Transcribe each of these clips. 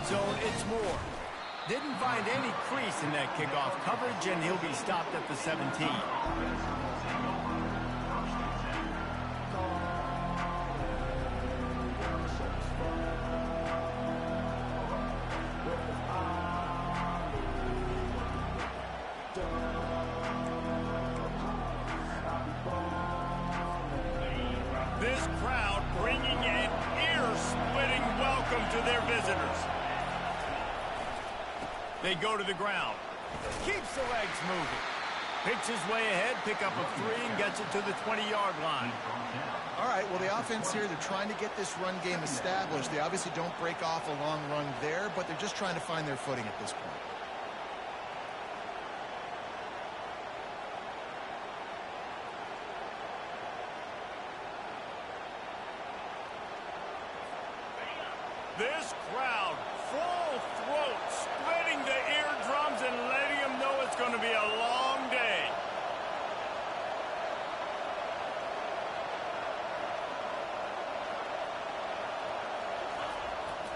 zone, it's more. Didn't find any crease in that kickoff coverage, and he'll be stopped at the 17. This crowd bringing an ear-splitting welcome to their visitors. They go to the ground. Keeps the legs moving. Picks his way ahead, pick up a 3, and gets it to the 20-yard line. All right, well, the offense here, they're trying to get this run game established. They obviously don't break off a long run there, but they're just trying to find their footing at this point. This crowd, full throat, splitting the eardrums and letting them know it's going to be a long day.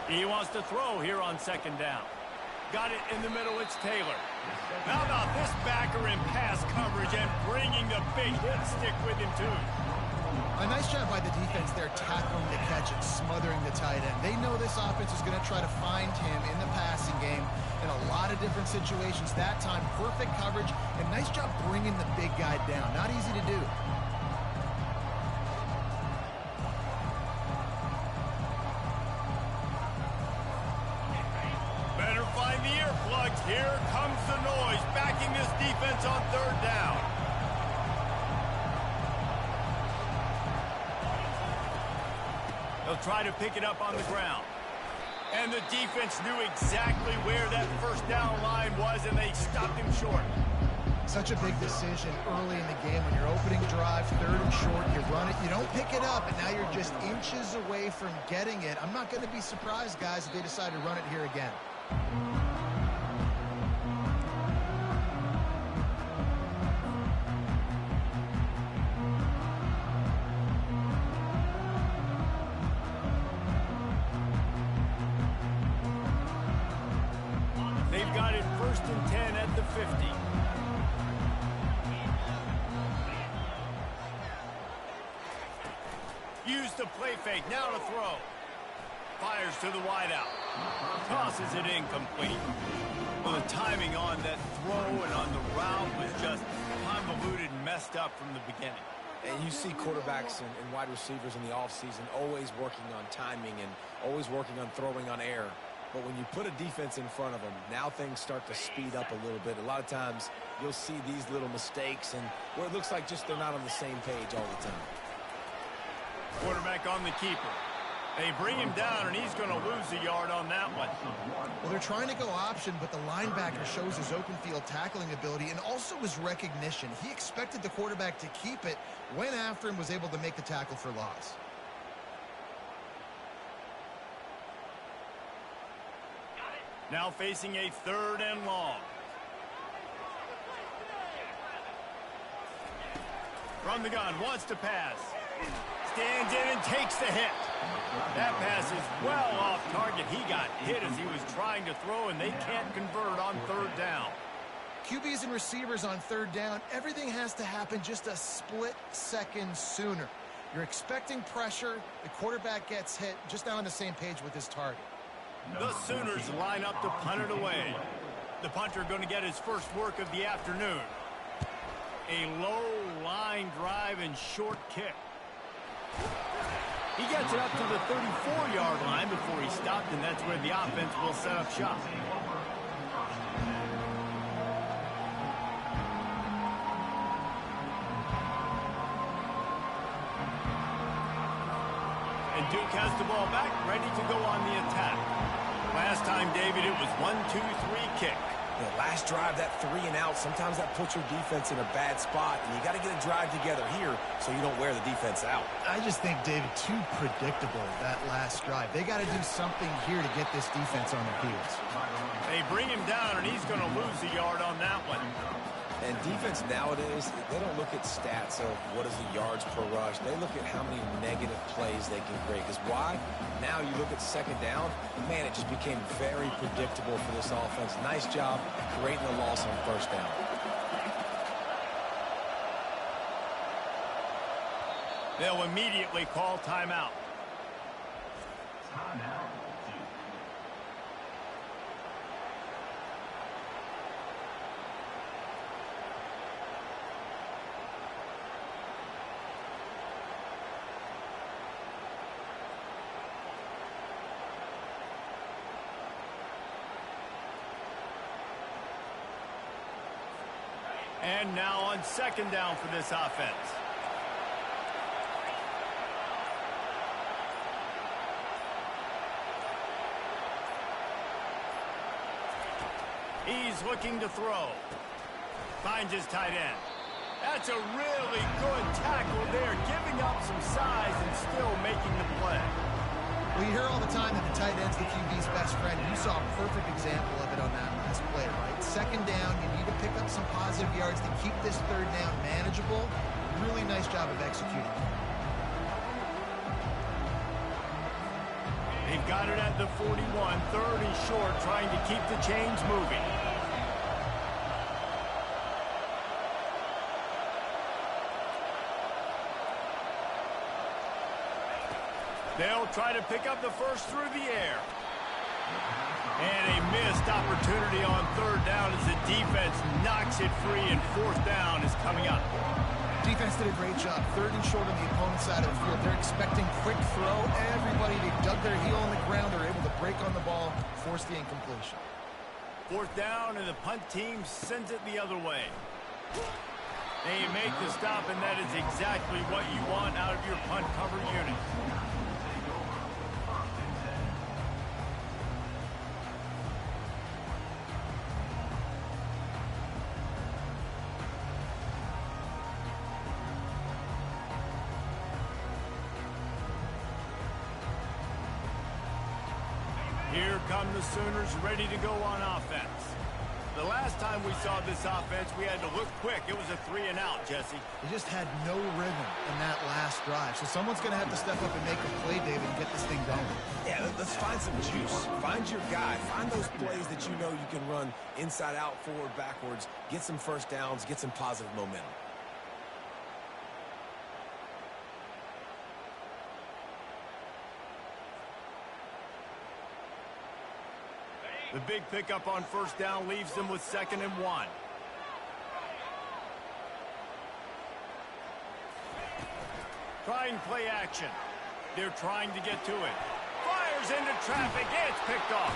He wants to throw here on 2nd down. Got it in the middle, it's Taylor. How about this backer in pass coverage and bringing the big hit stick with him too. A nice job by the defense there, tackling the catch and smothering the tight end. They know this offense is going to try to find him in the passing game in a lot of different situations. That time, perfect coverage, and nice job bringing the big guy down. Not easy to do. Better find the earplugs. Here comes the noise, backing this defense on 3rd down. They'll try to pick it up on the ground. And the defense knew exactly where that 1st down line was, and they stopped him short. Such a big decision early in the game. When you're opening drive, 3rd and short, you run it, you don't pick it up, and now you're just inches away from getting it. I'm not going to be surprised, guys, if they decide to run it here again. They've got it 1st and 10 at the 50. Use the play fake, now to throw. Fires to the wideout. Tosses it incomplete. Well, the timing on that throw and on the route was just convoluted and messed up from the beginning. And you see quarterbacks and wide receivers in the offseason always working on timing and always working on throwing on air. But when you put a defense in front of them, now things start to speed up a little bit. A lot of times you'll see these little mistakes and where it looks like just they're not on the same page all the time. Quarterback on the keeper. They bring him down, and he's going to lose a yard on that one. Well, they're trying to go option, but the linebacker shows his open field tackling ability and also his recognition. He expected the quarterback to keep it, went after him, was able to make the tackle for loss. Now facing a 3rd and long. From the gun, wants to pass. Stands in and takes the hit. That pass is well off target. He got hit as he was trying to throw, and they can't convert on 3rd down. QBs and receivers on 3rd down, everything has to happen just a split second sooner. You're expecting pressure, the quarterback gets hit, just not on the same page with his target. The Sooners line up to punt it away. The punter going to get his first work of the afternoon. A low line drive and short kick. He gets it up to the 34-yard line before he stopped, and that's where the offense will set up shop. And Duke has the ball back, ready to go on the attack. Last time, David, it was 1-2-3 kick. The last drive, that 3 and out, sometimes that puts your defense in a bad spot, and you got to get a drive together here so you don't wear the defense out. I just think, David, too predictable, that last drive. They got to do something here to get this defense on their heels. They bring him down, and he's going to lose a yard on that one. And defense nowadays, they don't look at stats of what is the yards per rush. They look at how many negative plays they can create. Because why? Now you look at second down, man, it just became very predictable for this offense. Nice job creating a loss on first down. They'll immediately call timeout. And now on second down for this offense. He's looking to throw. Finds his tight end. That's a really good tackle there, giving up some size and still making the play. Well, you hear all the time that the tight end's the QB's best friend. You saw a perfect example of it on that last play, right? Second down, you need to pick up some positive yards to keep this third down manageable. Really nice job of executing. They've got it at the 41, third and short, trying to keep the chains moving. They'll try to pick up the first through the air. And a missed opportunity on third down as the defense knocks it free, and fourth down is coming up. Defense did a great job. Third and short on the opponent's side of the field. They're expecting quick throw. Everybody, they dug their heel on the ground. They're able to break on the ball, force the incompletion. Fourth down, and the punt team sends it the other way. They make the stop, and that is exactly what you want out of your punt cover unit. Here come the Sooners ready to go on offense. The last time we saw this offense, we had to look quick. It was a 3-and-out, Jesse. They just had no rhythm in that last drive. So someone's going to have to step up and make a play, David, and get this thing going. Yeah, let's find some juice. Find your guy. Find those plays that you know you can run inside out, forward, backwards. Get some first downs. Get some positive momentum. The big pickup on first down leaves them with 2nd and 1. Trying play action. They're trying to get to it. Fires into traffic. It's picked off.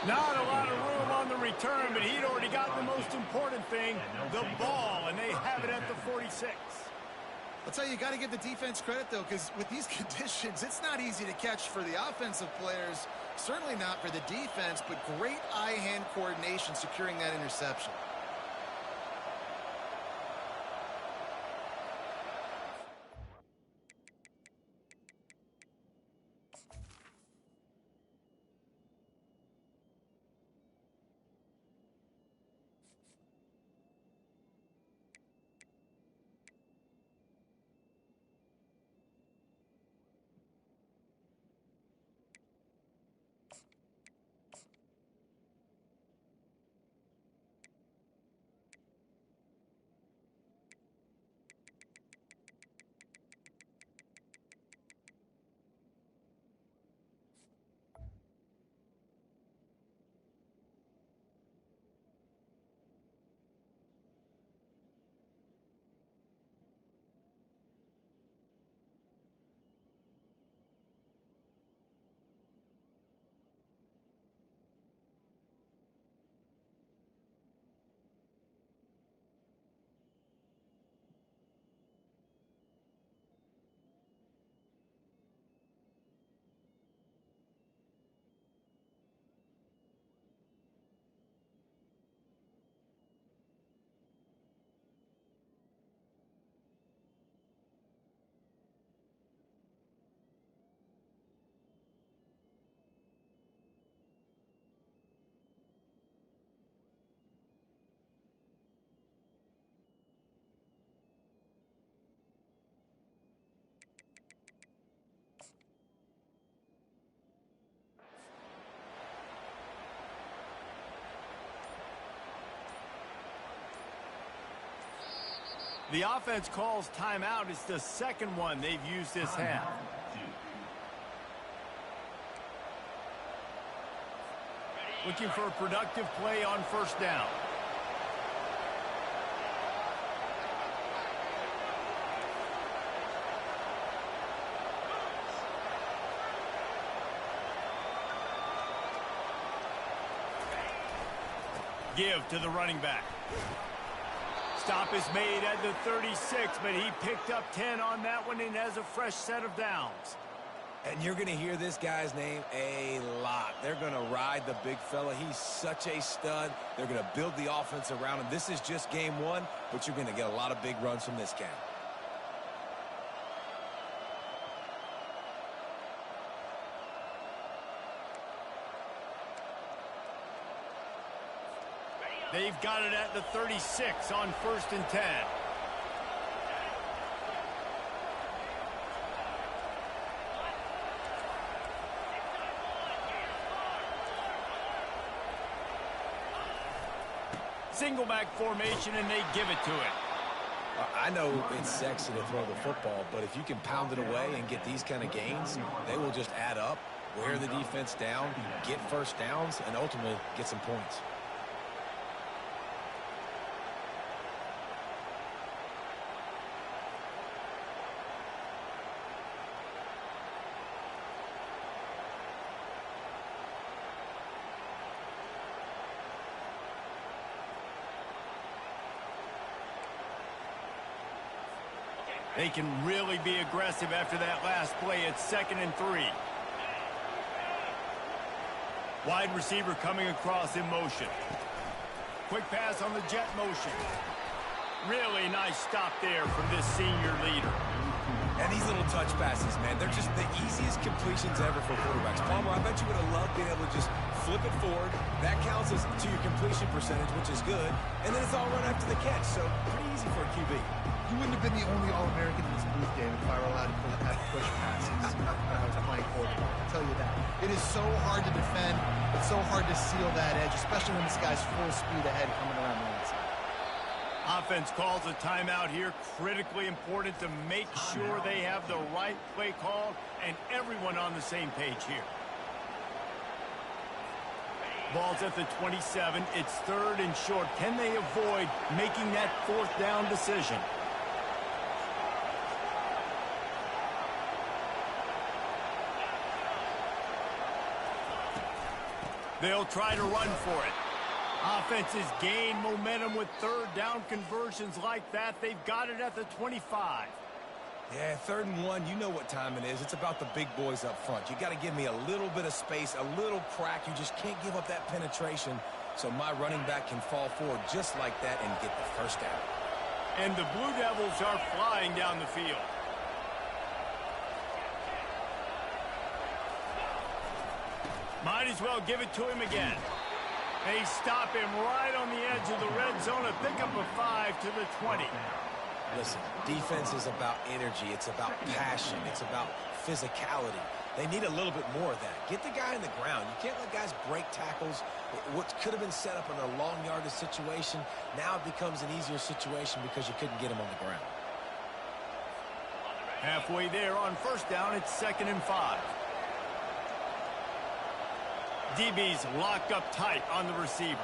Not a lot of room on the return, but he'd already got the most important thing, the ball, and they have it at the 46. I'll tell you, you got to give the defense credit, though, because with these conditions, it's not easy to catch for the offensive players. Certainly not for the defense, but great eye-hand coordination securing that interception. The offense calls timeout. It's the second one they've used this half. Looking for a productive play on first down. Give to the running back. Stop is made at the 36, but he picked up 10 on that one and has a fresh set of downs. And you're going to hear this guy's name a lot. They're going to ride the big fella. He's such a stud. They're going to build the offense around him. This is just game one, but you're going to get a lot of big runs from this guy. They've got it at the 36 on 1st and 10. Single back formation, and they give it to it. I know it's sexy to throw the football, but if you can pound it away and get these kind of gains, they will just add up, wear the defense down, get first downs, and ultimately get some points. They can really be aggressive after that last play. It's 2nd and 3. Wide receiver coming across in motion. Quick pass on the jet motion. Really nice stop there from this senior leader. And these little touch passes, man, they're just the easiest completions ever for quarterbacks. Palmer, I bet you would have loved being able to just flip it forward. That counts as to your completion percentage, which is good. And then it's all run after the catch, so pretty easy for a QB. You wouldn't have been the only All-American in this booth game if I were allowed to have push passes when I was playing quarterback. I'll tell you that. It is so hard to defend. It's so hard to seal that edge, especially when this guy's full speed ahead coming around the inside. Offense calls a timeout here. Critically important to make sure they have the right play call and everyone on the same page here. Ball's at the 27. It's 3rd and short. Can they avoid making that 4th down decision? They'll try to run for it. Offenses gain momentum with 3rd down conversions like that. They've got it at the 25. Yeah, 3rd and 1, you know what time it is. It's about the big boys up front. You got to give me a little bit of space, a little crack. You just can't give up that penetration so my running back can fall forward just like that and get the first down. And the Blue Devils are flying down the field. Might as well give it to him again. They stop him right on the edge of the red zone. A pickup of 5 to the 20. Listen, defense is about energy. It's about passion. It's about physicality. They need a little bit more of that. Get the guy in the ground. You can't let guys break tackles. What could have been set up in a long yardage situation, now it becomes an easier situation because you couldn't get him on the ground. Halfway there on first down, it's 2nd and 5. DB's locked up tight on the receivers.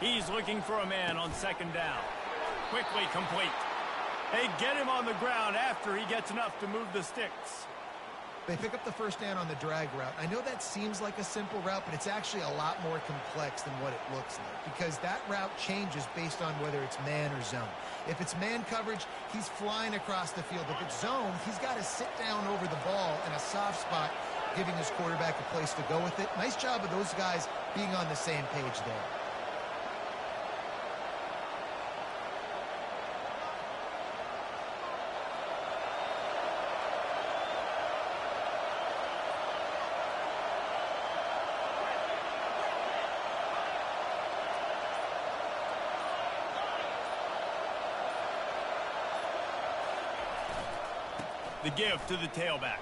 He's looking for a man on 2nd down. Quickly complete. They get him on the ground after he gets enough to move the sticks. They pick up the first down on the drag route. I know that seems like a simple route, but it's actually a lot more complex than what it looks like because that route changes based on whether it's man or zone. If it's man coverage, he's flying across the field. If it's zone, he's got to sit down over the ball in a soft spot, giving his quarterback a place to go with it. Nice job of those guys being on the same page there. The give to the tailback.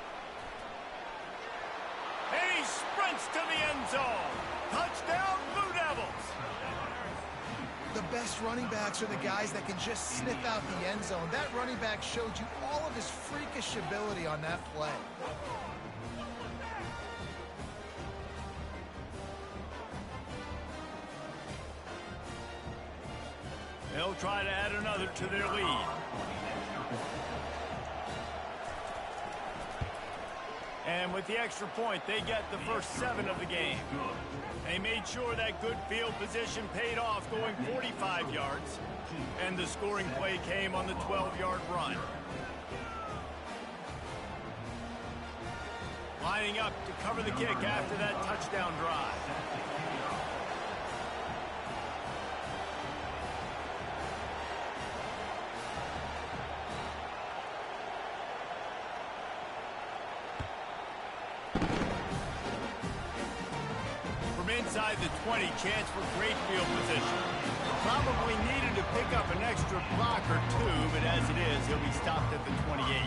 And he sprints to the end zone. Touchdown, Blue Devils. best running backs are the guys that can just sniff out the end zone. That running back showed you all of his freakish ability on that play. They'll try to add another to their lead. And with the extra point, they get the first 7 of the game. They made sure that good field position paid off, going 45 yards. And the scoring play came on the 12-yard run. Lining up to cover the kick after that touchdown drive. Inside the 20, chance for great field position. Probably needed to pick up an extra block or 2, but as it is, he'll be stopped at the 28.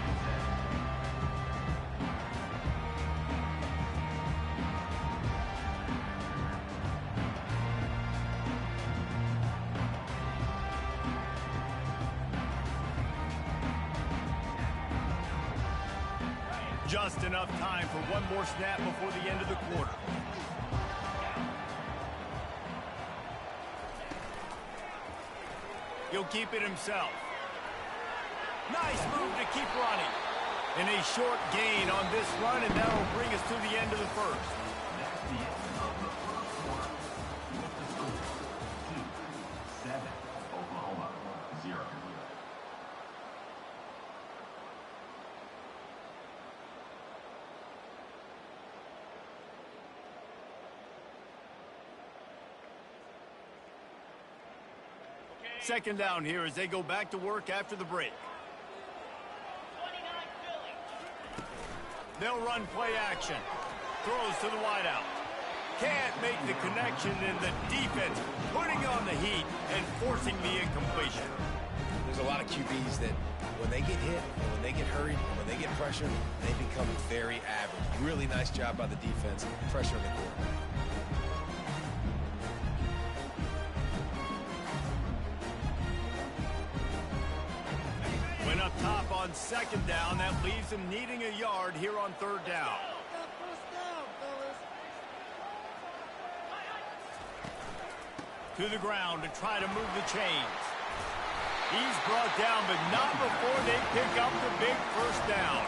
Just enough time for one more snap before the end of the quarter. He'll keep it himself. Nice move to keep running. And a short gain on this run, and that will bring us to the end of the first. Oklahoma, 0. Second down here as they go back to work after the break. They'll run play action. Throws to the wideout. Can't make the connection, and the defense putting on the heat and forcing the incompletion. There's a lot of QBs that when they get hit, and when they get hurried, and when they get pressured, they become very average. Really nice job by the defense, pressuring the quarterback. Went up top on second down. That leaves them needing a yard here on third down. To the ground to try to move the chains. He's brought down, but not before they pick up the big first down.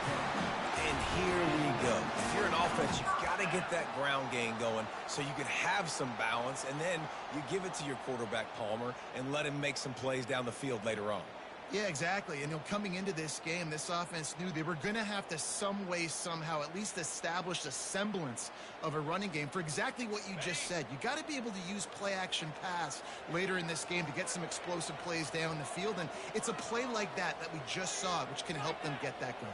And here we go. If you're an offense, you've got to get that ground game going so you can have some balance, and then you give it to your quarterback, Palmer, and let him make some plays down the field later on. Yeah, exactly. And coming into this game, this offense knew they were going to have to some way, somehow, at least establish a semblance of a running game for exactly what you just said. You got to be able to use play-action pass later in this game to get some explosive plays down the field. And it's a play like that we just saw, which can help them get that going.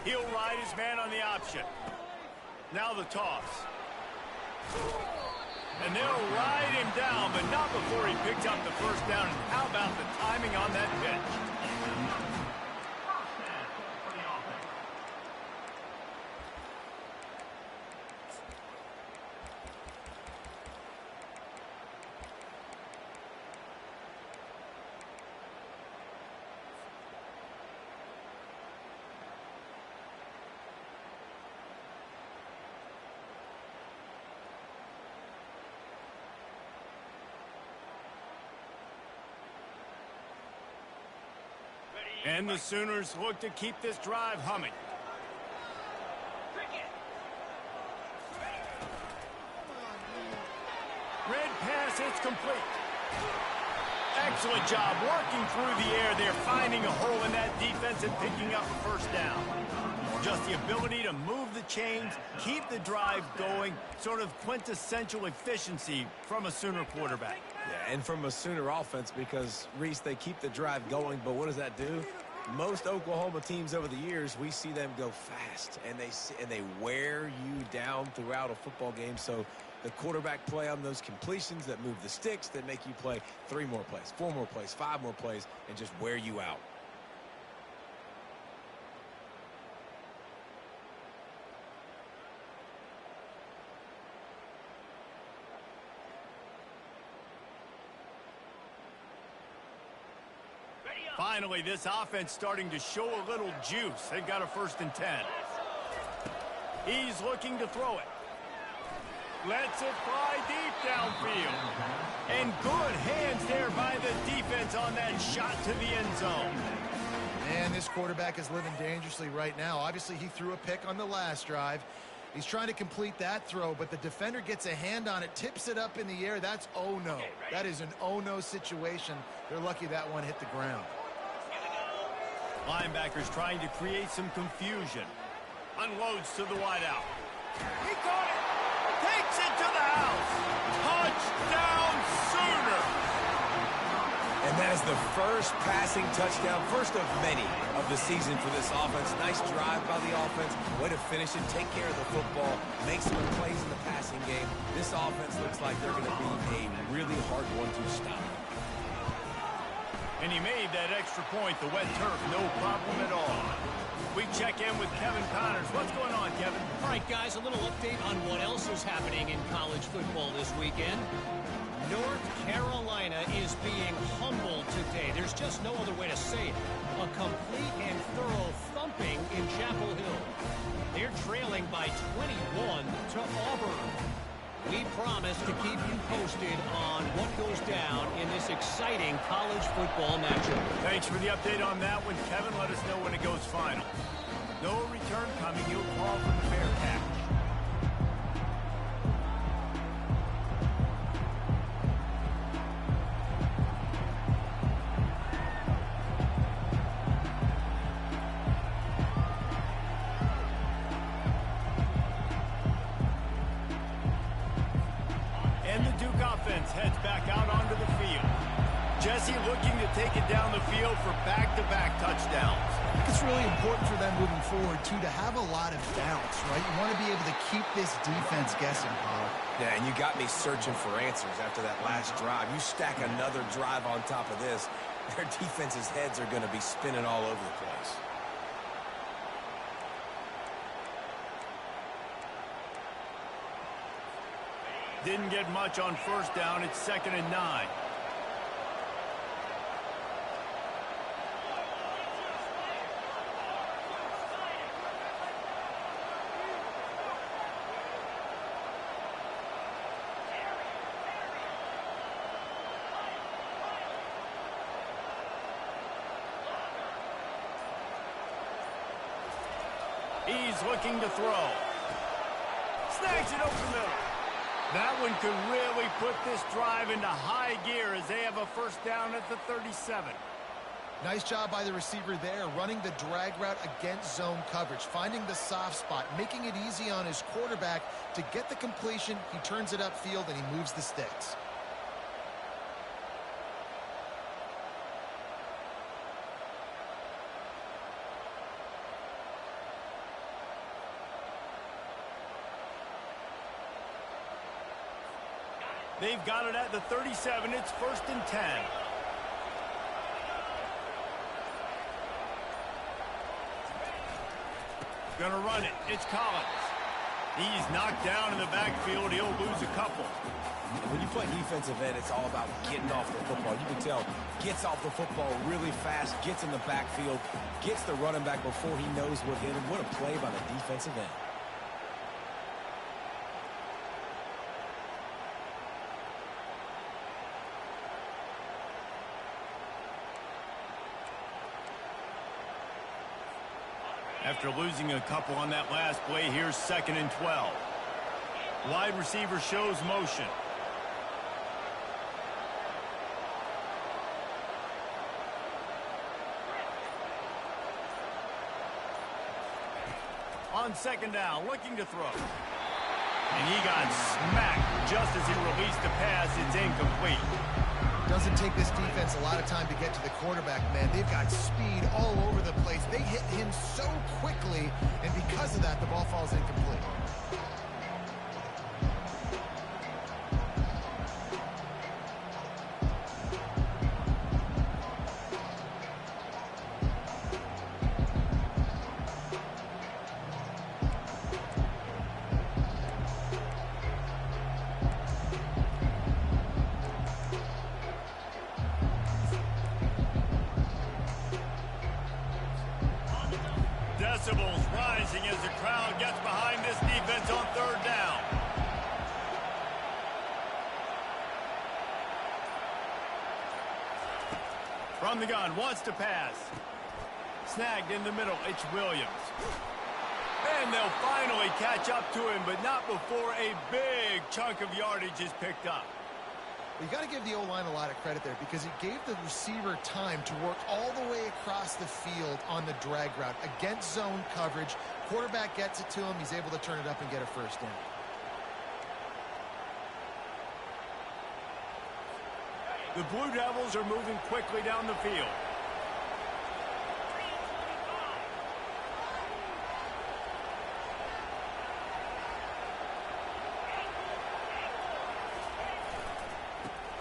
He'll ride his man on the option. Now the toss. And they'll ride him down, but not before he picks up the first down. And how about the timing on that pitch? And the Sooners look to keep this drive humming. Red pass, it's complete. Excellent job working through the air there, finding a hole in that defense and picking up a first down. Just the ability to move the chains, keep the drive going, sort of quintessential efficiency from a Sooner quarterback. Yeah, and from a Sooner offense, because, Reese, they keep the drive going, but what does that do? Most Oklahoma teams over the years, we see them go fast, and they wear you down throughout a football game. So the quarterback play on those completions that move the sticks, that make you play 3 more plays, 4 more plays, 5 more plays, and just wear you out. Finally, this offense starting to show a little juice. They've got a 1st and 10. He's looking to throw it. Lets it fly deep downfield. And good hands there by the defense on that shot to the end zone. Man, this quarterback is living dangerously right now. Obviously, he threw a pick on the last drive. He's trying to complete that throw, but the defender gets a hand on it, tips it up in the air. That's oh-no. That is an oh-no situation. They're lucky that one hit the ground. Linebackers trying to create some confusion. Unloads to the wideout. He caught it. Takes it to the house. Touchdown Sooner. And that is the first passing touchdown, first of many of the season for this offense. Nice drive by the offense. Way to finish it, take care of the football, make some plays in the passing game. This offense looks like they're going to be a really hard one to stop. And he made that extra point, the wet turf, no problem at all. We check in with Kevin Connors. What's going on, Kevin? All right, guys, a little update on what else is happening in college football this weekend. North Carolina is being humbled today. There's just no other way to say it. A complete and thorough thumping in Chapel Hill. They're trailing by 21 to Auburn. We promise to keep you posted on what goes down in this exciting college football matchup. Thanks for the update on that one, Kevin. Let us know when it goes final. No return coming. You'll call from the Bearcat. Heads back out onto the field. Jesse looking to take it down the field for back-to-back touchdowns. I think it's really important for them moving forward, too, to have a lot of bounce, right? You want to be able to keep this defense guessing, Paul. Yeah, and you got me searching for answers after that last drive. You stack another drive on top of this, their defense's heads are going to be spinning all over the place. Didn't get much on 1st down. It's 2nd and 9. He's looking to throw. Snags it over the middle. That one could really put this drive into high gear as they have a 1st down at the 37. Nice job by the receiver there, running the drag route against zone coverage, finding the soft spot, making it easy on his quarterback to get the completion. He turns it upfield and he moves the sticks. They've got it at the 37. It's 1st and 10. Gonna run it. It's Collins. He's knocked down in the backfield. He'll lose a couple. When you play defensive end, it's all about getting off the football. You can tell, gets off the football really fast, gets in the backfield, gets the running back before he knows what hit him. What a play by the defensive end. After losing a couple on that last play, here's 2nd and 12. Wide receiver shows motion. On 2nd down, looking to throw. And he got smacked just as he released the pass. It's incomplete. Doesn't take this defense a lot of time to get to the quarterback, man. They've got speed all over the place. They hit him so quickly, and because of that, the ball falls incomplete. bell's rising as the crowd gets behind this defense on third down. From the gun, wants to pass. Snagged in the middle, it's Williams. And they'll finally catch up to him, but not before a big chunk of yardage is picked up. You got to give the O-line a lot of credit there because it gave the receiver time to work all the way across the field on the drag route against zone coverage. Quarterback gets it to him. He's able to turn it up and get a first down. The Blue Devils are moving quickly down the field.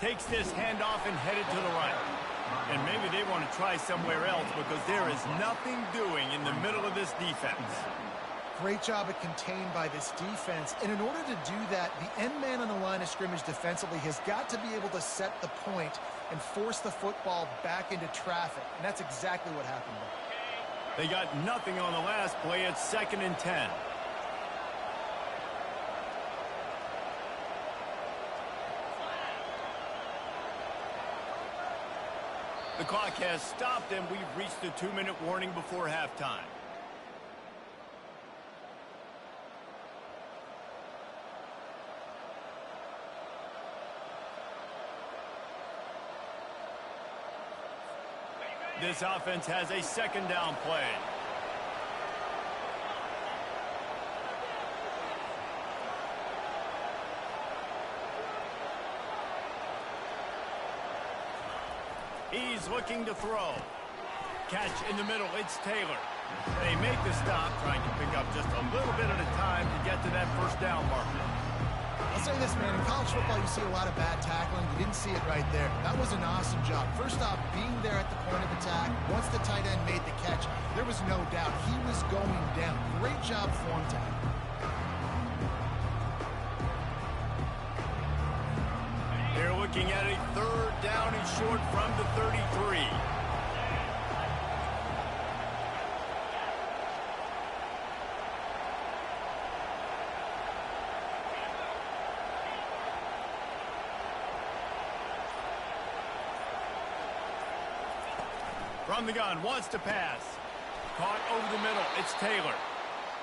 Takes this handoff and headed to the right. And maybe they want to try somewhere else because there is nothing doing in the middle of this defense. Great job at contained by this defense. And in order to do that, the end man on the line of scrimmage defensively has got to be able to set the point and force the football back into traffic. And that's exactly what happened there. They got nothing on the last play. It's 2nd and 10. The clock has stopped, and we've reached the 2-minute warning before halftime. This offense has a 2nd down play. He's looking to throw. Catch in the middle, it's Taylor. They make the stop, trying to pick up just a little bit at a time to get to that first down marker. I'll say this, man. In college football, you see a lot of bad tackling. You didn't see it right there. That was an awesome job. First off, being there at the point of attack. Once the tight end made the catch, there was no doubt he was going down. Great job form tackle. They're looking at a 3rd down and short from the 33. From the gun, wants to pass. Caught over the middle, it's Taylor.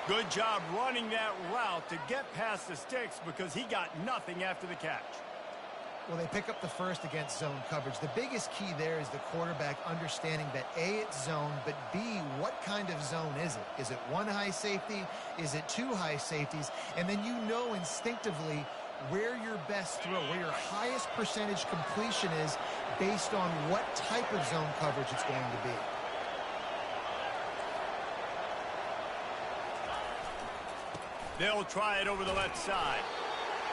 Good job running that route to get past the sticks because he got nothing after the catch. Well, they pick up the first against zone coverage. The biggest key there is the quarterback understanding that A, it's zone, but B, what kind of zone is it? Is it 1 high safety? Is it 2 high safeties? And then you know instinctively where your best throw, where your highest percentage completion is based on what type of zone coverage it's going to be. They'll try it over the left side.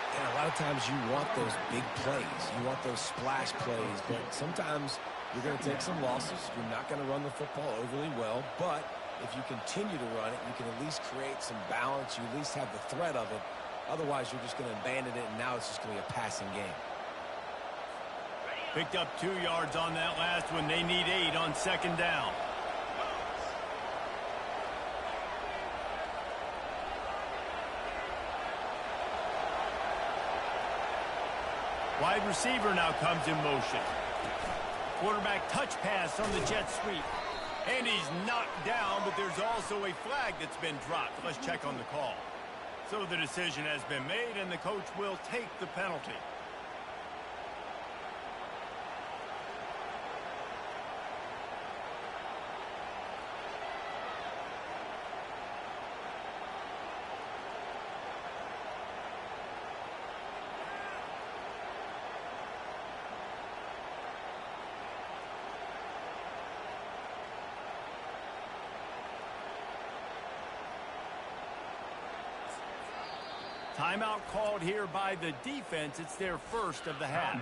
And a lot of times you want those big plays. You want those splash plays. But sometimes you're going to take some losses. You're not going to run the football overly well. But if you continue to run it, you can at least create some balance. You at least have the threat of it. Otherwise, you're just going to abandon it, and now it's just going to be a passing game. Picked up 2 yards on that last one. They need 8 on 2nd down. Wide receiver now comes in motion. Quarterback touch pass on the jet sweep. And he's knocked down, but there's also a flag that's been dropped. Let's check on the call. So the decision has been made, and the coach will take the penalty. Timeout called here by the defense. It's their first of the half.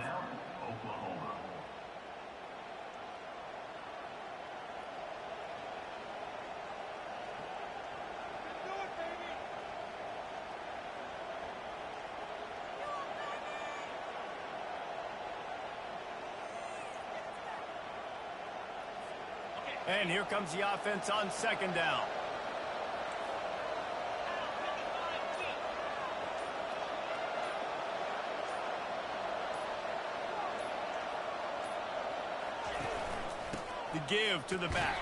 And here comes the offense on 2nd down. give to the back.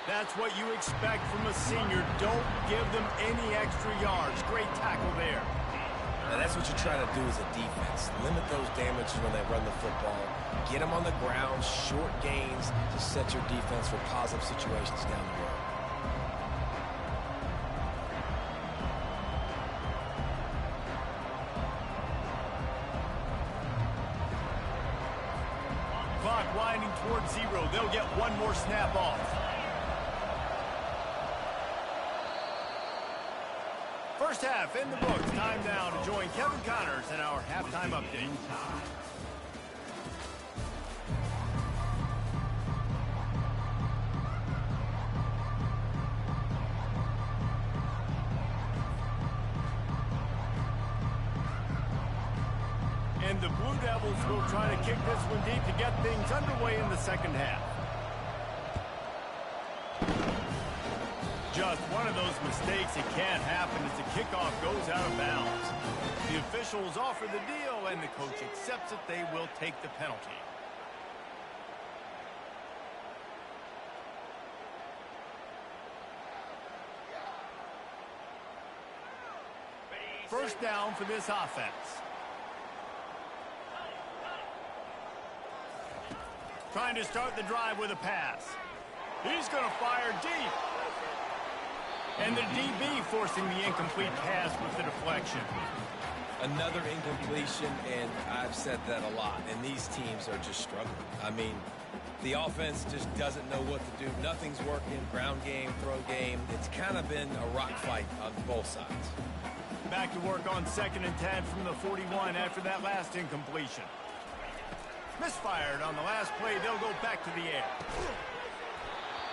That's what you expect from a senior. Don't give them any extra yards. Great tackle there. Now that's what you try to do as a defense. Limit those damages when they run the football. Get them on the ground, short gains to set your defense for positive situations down the road. Clock winding towards 0. They'll get one more snap off. First half in the books. Time now to join Kevin Connors in our halftime update. And the Blue Devils will try to kick this one deep to get things underway in the second half. Just one of those mistakes that can't happen as the kickoff goes out of bounds. The officials offer the deal, and the coach accepts it. They will take the penalty. First down for this offense. Trying to start the drive with a pass. He's going to fire deep. And the DB forcing the incomplete pass with the deflection. Another incompletion, and I've said that a lot, and these teams are just struggling. I mean, the offense just doesn't know what to do. Nothing's working, ground game, throw game. It's kind of been a rock fight on both sides. Back to work on 2nd and 10 from the 41 after that last incompletion. Misfired on the last play. They'll go back to the air.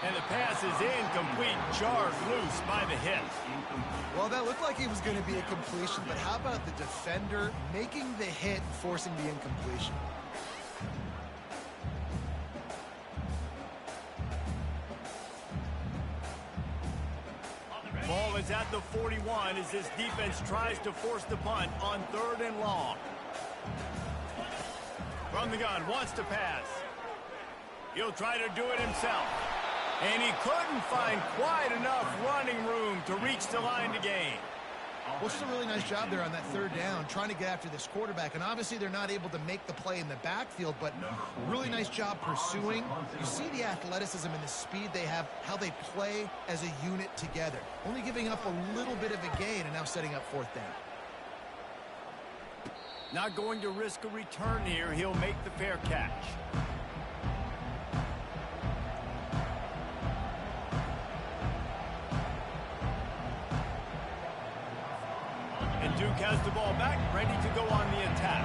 And the pass is incomplete, jarred loose by the hit. Well, that looked like it was going to be a completion, but how about the defender making the hit and forcing the incompletion? Ball is at the 41 as this defense tries to force the punt on 3rd and long. From the gun, wants to pass. He'll try to do it himself. And he couldn't find quite enough running room to reach the line to gain. Well, just a really nice job there on that 3rd down, trying to get after this quarterback. And obviously they're not able to make the play in the backfield, but really nice job pursuing. You see the athleticism and the speed they have, how they play as a unit together. Only giving up a little bit of a gain and now setting up 4th down. Not going to risk a return here. He'll make the fair catch. And Duke has the ball back, ready to go on the attack.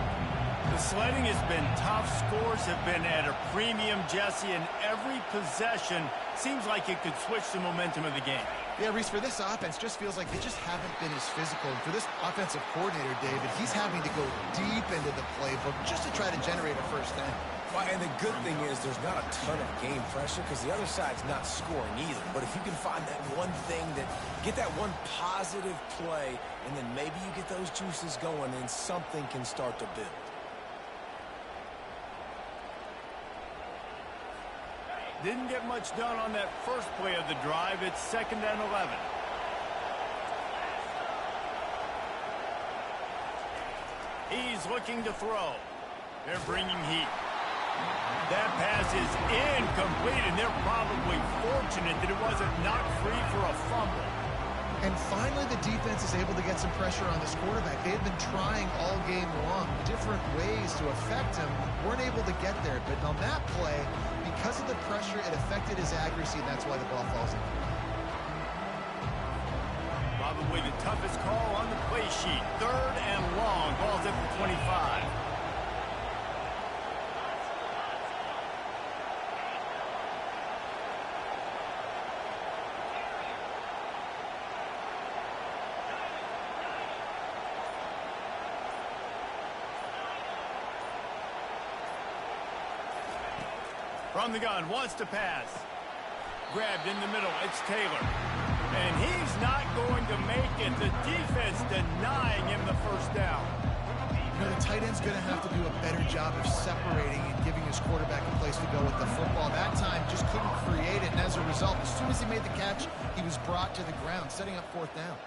The sledding has been tough. Scores have been at a premium, Jesse, and every possession seems like it could switch the momentum of the game. Yeah, Reese, for this offense, just feels like they just haven't been as physical. And for this offensive coordinator, David, he's having to go deep into the playbook just to try to generate a 1st down. Well, and the good thing is there's not a ton of game pressure because the other side's not scoring either. But if you can find that one thing, get that one positive play, and then maybe you get those juices going and something can start to build. Didn't get much done on that first play of the drive. It's 2nd and 11. He's looking to throw. They're bringing heat. That pass is incomplete, and they're probably fortunate that it wasn't knocked free for a fumble. And finally, the defense is able to get some pressure on this quarterback. They had been trying all game long, different ways to affect him. Weren't able to get there, but on that play, because of the pressure, it affected his accuracy, and that's why the ball falls in. Probably the toughest call on the play sheet. 3rd and long. Ball's at the 25. From the gun, wants to pass. Grabbed in the middle, it's Taylor. And he's not going to make it. The defense denying him the 1st down. You know, the tight end's going to have to do a better job of separating and giving his quarterback a place to go with the football. That time just couldn't create it, and as a result, as soon as he made the catch, he was brought to the ground, setting up fourth down.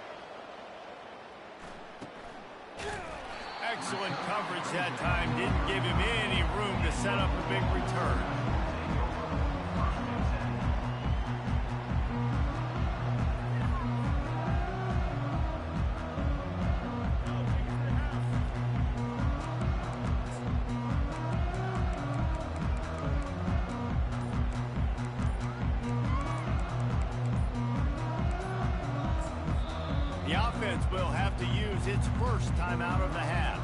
Excellent coverage that time. Didn't give him any room to set up a big return. The offense will have to use its first timeout of the half.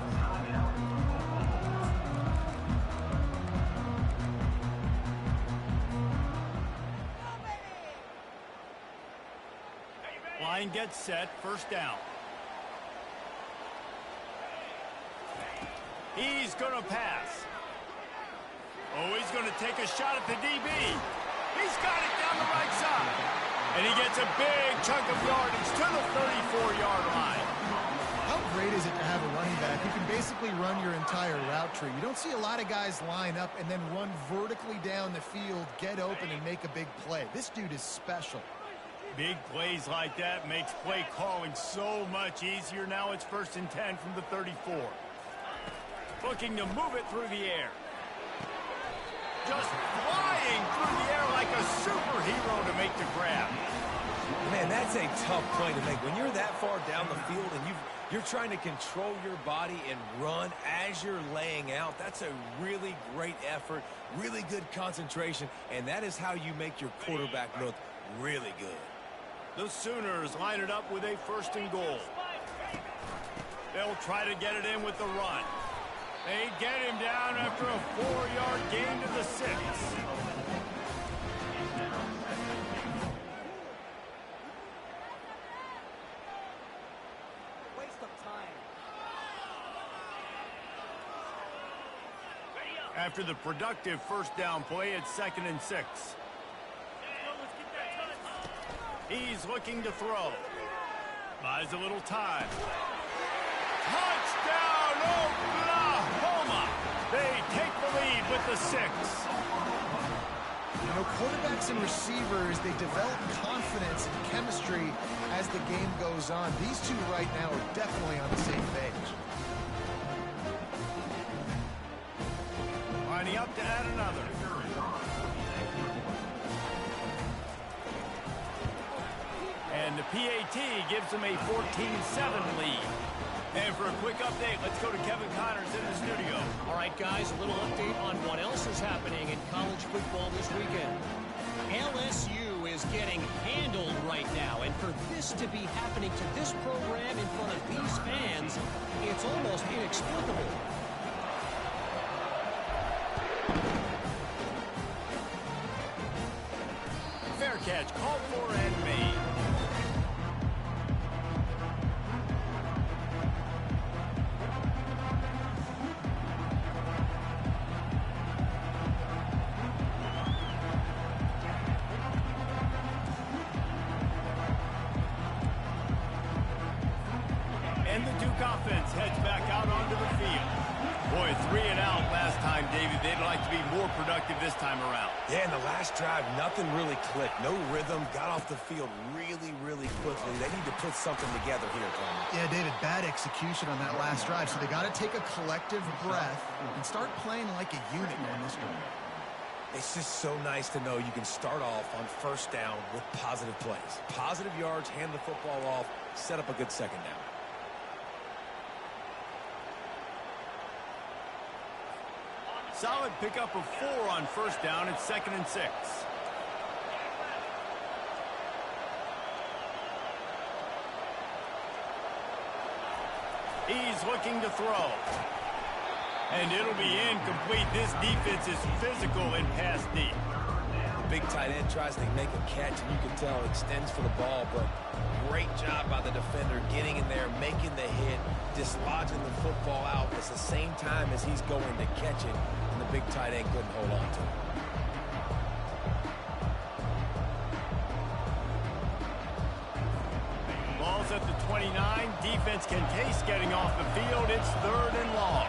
Line gets set, first down. He's going to pass. Oh, he's going to take a shot at the DB. He's got it down the right side. And he gets a big chunk of yardage to the 34-yard line. How great is it to have a running back who can basically run your entire route tree? You don't see a lot of guys line up and then run vertically down the field, get open, and make a big play. This dude is special. Big plays like that makes play calling so much easier. Now it's 1st and 10 from the 34. Looking to move it through the air. Just flying through the air like a superhero to make the grab. Man, that's a tough play to make. When you're that far down the field and you're trying to control your body and run as you're laying out, that's a really great effort, really good concentration, and that is how you make your quarterback look really good. The Sooners line it up with a 1st and goal. They'll try to get it in with the run. They get him down after a 4-yard gain to the 6. Waste of time. After the productive first down play, it's 2nd and 6. He's looking to throw. Buys a little time. Touchdown, Oklahoma! They take the lead with the 6. You know, quarterbacks and receivers, they develop confidence and chemistry as the game goes on. These two right now are definitely on the same page. Lining up to add another. And the PAT gives them a 14-7 lead. And for a quick update, let's go to Kevin Connors in the studio. All right, guys, a little update on what else is happening in college football this weekend. LSU is getting handled right now, and for this to be happening to this program in front of these fans, it's almost inexplicable. Fair catch, called for and made. And the Duke offense heads back out onto the field. Boy, 3 and out last time, David. They'd like to be more productive this time around. Yeah, in the last drive, nothing really clicked. No rhythm, got off the field really, really quickly. They need to put something together here, Tom. Yeah, David, bad execution on that last drive, so they got to take a collective breath and start playing like a unit on this one. It's just so nice to know you can start off on first down with positive plays. Positive yards, hand the football off, set up a good second down. Solid pickup of 4 on first down. It's 2nd and 6. He's looking to throw. And it'll be incomplete. This defense is physical and pass deep. The big tight end tries to make a catch, and you can tell extends for the ball, but great job by the defender getting in there, making the hit, dislodging the football out at the same time as he's going to catch it, and the big tight end couldn't hold on to it. Ball's at the 29. Defense can taste getting off the field. It's 3rd and long.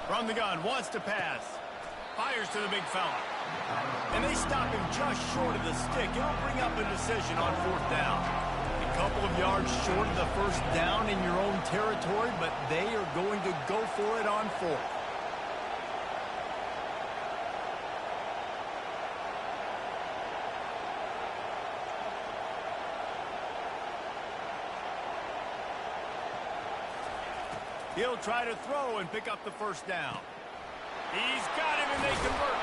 From the gun, wants to pass. Fires to the big fella. And they stop him just short of the stick. It'll bring up a decision on 4th down. A couple of yards short of the 1st down in your own territory, but they are going to go for it on 4th. He'll try to throw and pick up the 1st down. He's got him, and they convert.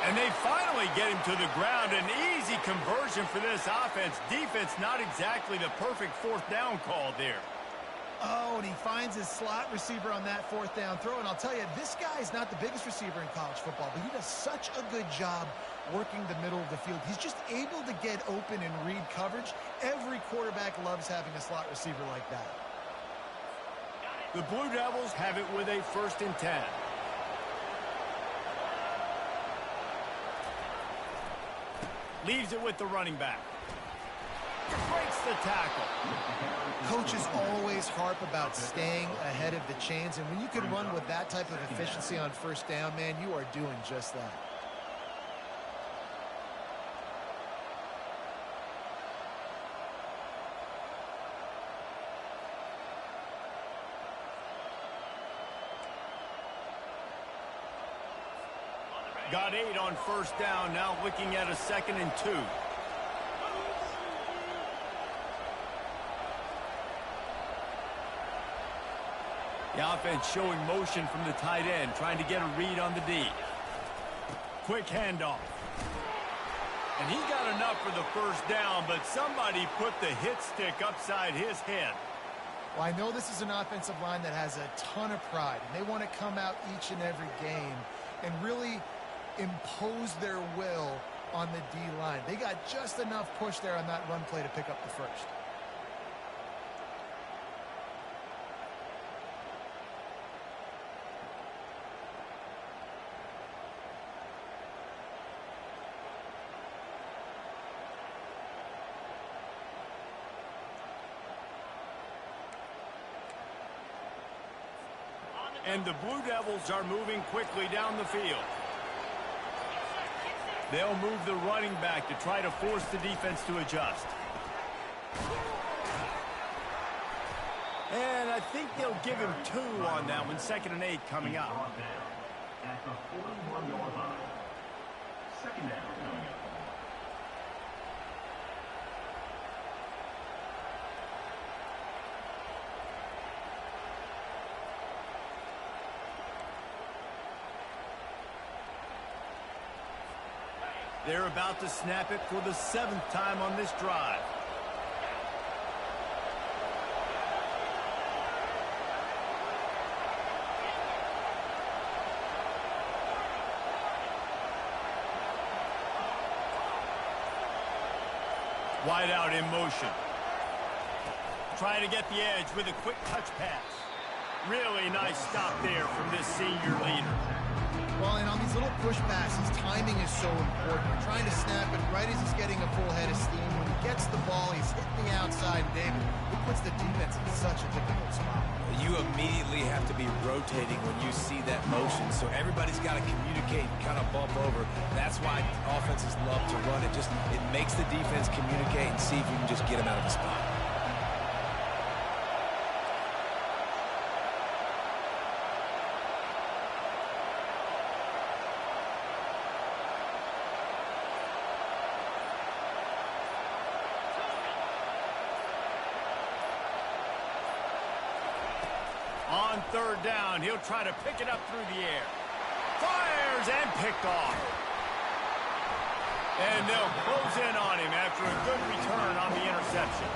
And they finally get him to the ground. An easy conversion for this offense. Defense, not exactly the perfect 4th down call there. Oh, and he finds his slot receiver on that 4th down throw. And I'll tell you, this guy's not the biggest receiver in college football, but he does such a good job working the middle of the field. He's just able to get open and read coverage. Every quarterback loves having a slot receiver like that. The Blue Devils have it with a 1st and 10. Leaves it with the running back. Breaks the tackle. Coaches always harp about staying ahead of the chains, and when you can run with that type of efficiency on 1st down, man, you are doing just that. Got 8 on 1st down, now looking at a 2nd and 2. The offense showing motion from the tight end, trying to get a read on the D. Quick handoff. And he got enough for the 1st down, but somebody put the hit stick upside his head. Well, I know this is an offensive line that has a ton of pride, and they want to come out each and every game and really impose their will on the D-line. They got just enough push there on that run play to pick up the 1st. And the Blue Devils are moving quickly down the field. They'll move the running back to try to force the defense to adjust. And I think they'll give him 2 on that one. 2nd and 8 coming up. At the 41-yard line. 2nd down. They're about to snap it for the 7th time on this drive. Wide out in motion. Trying to get the edge with a quick touch pass. Really nice stop there from this senior leader. Well, and on these little push passes, timing is so important. You're trying to snap it right as he's getting a full head of steam. When he gets the ball, he's hitting the outside. David, it puts the defense in such a difficult spot. You immediately have to be rotating when you see that motion, so everybody's got to communicate and kind of bump over. That's why offenses love to run it. It makes the defense communicate and see if you can just get them out of the spot. On 3rd down, he'll try to pick it up through the air. Fires and picked off. And they'll close in on him after a good return on the interception.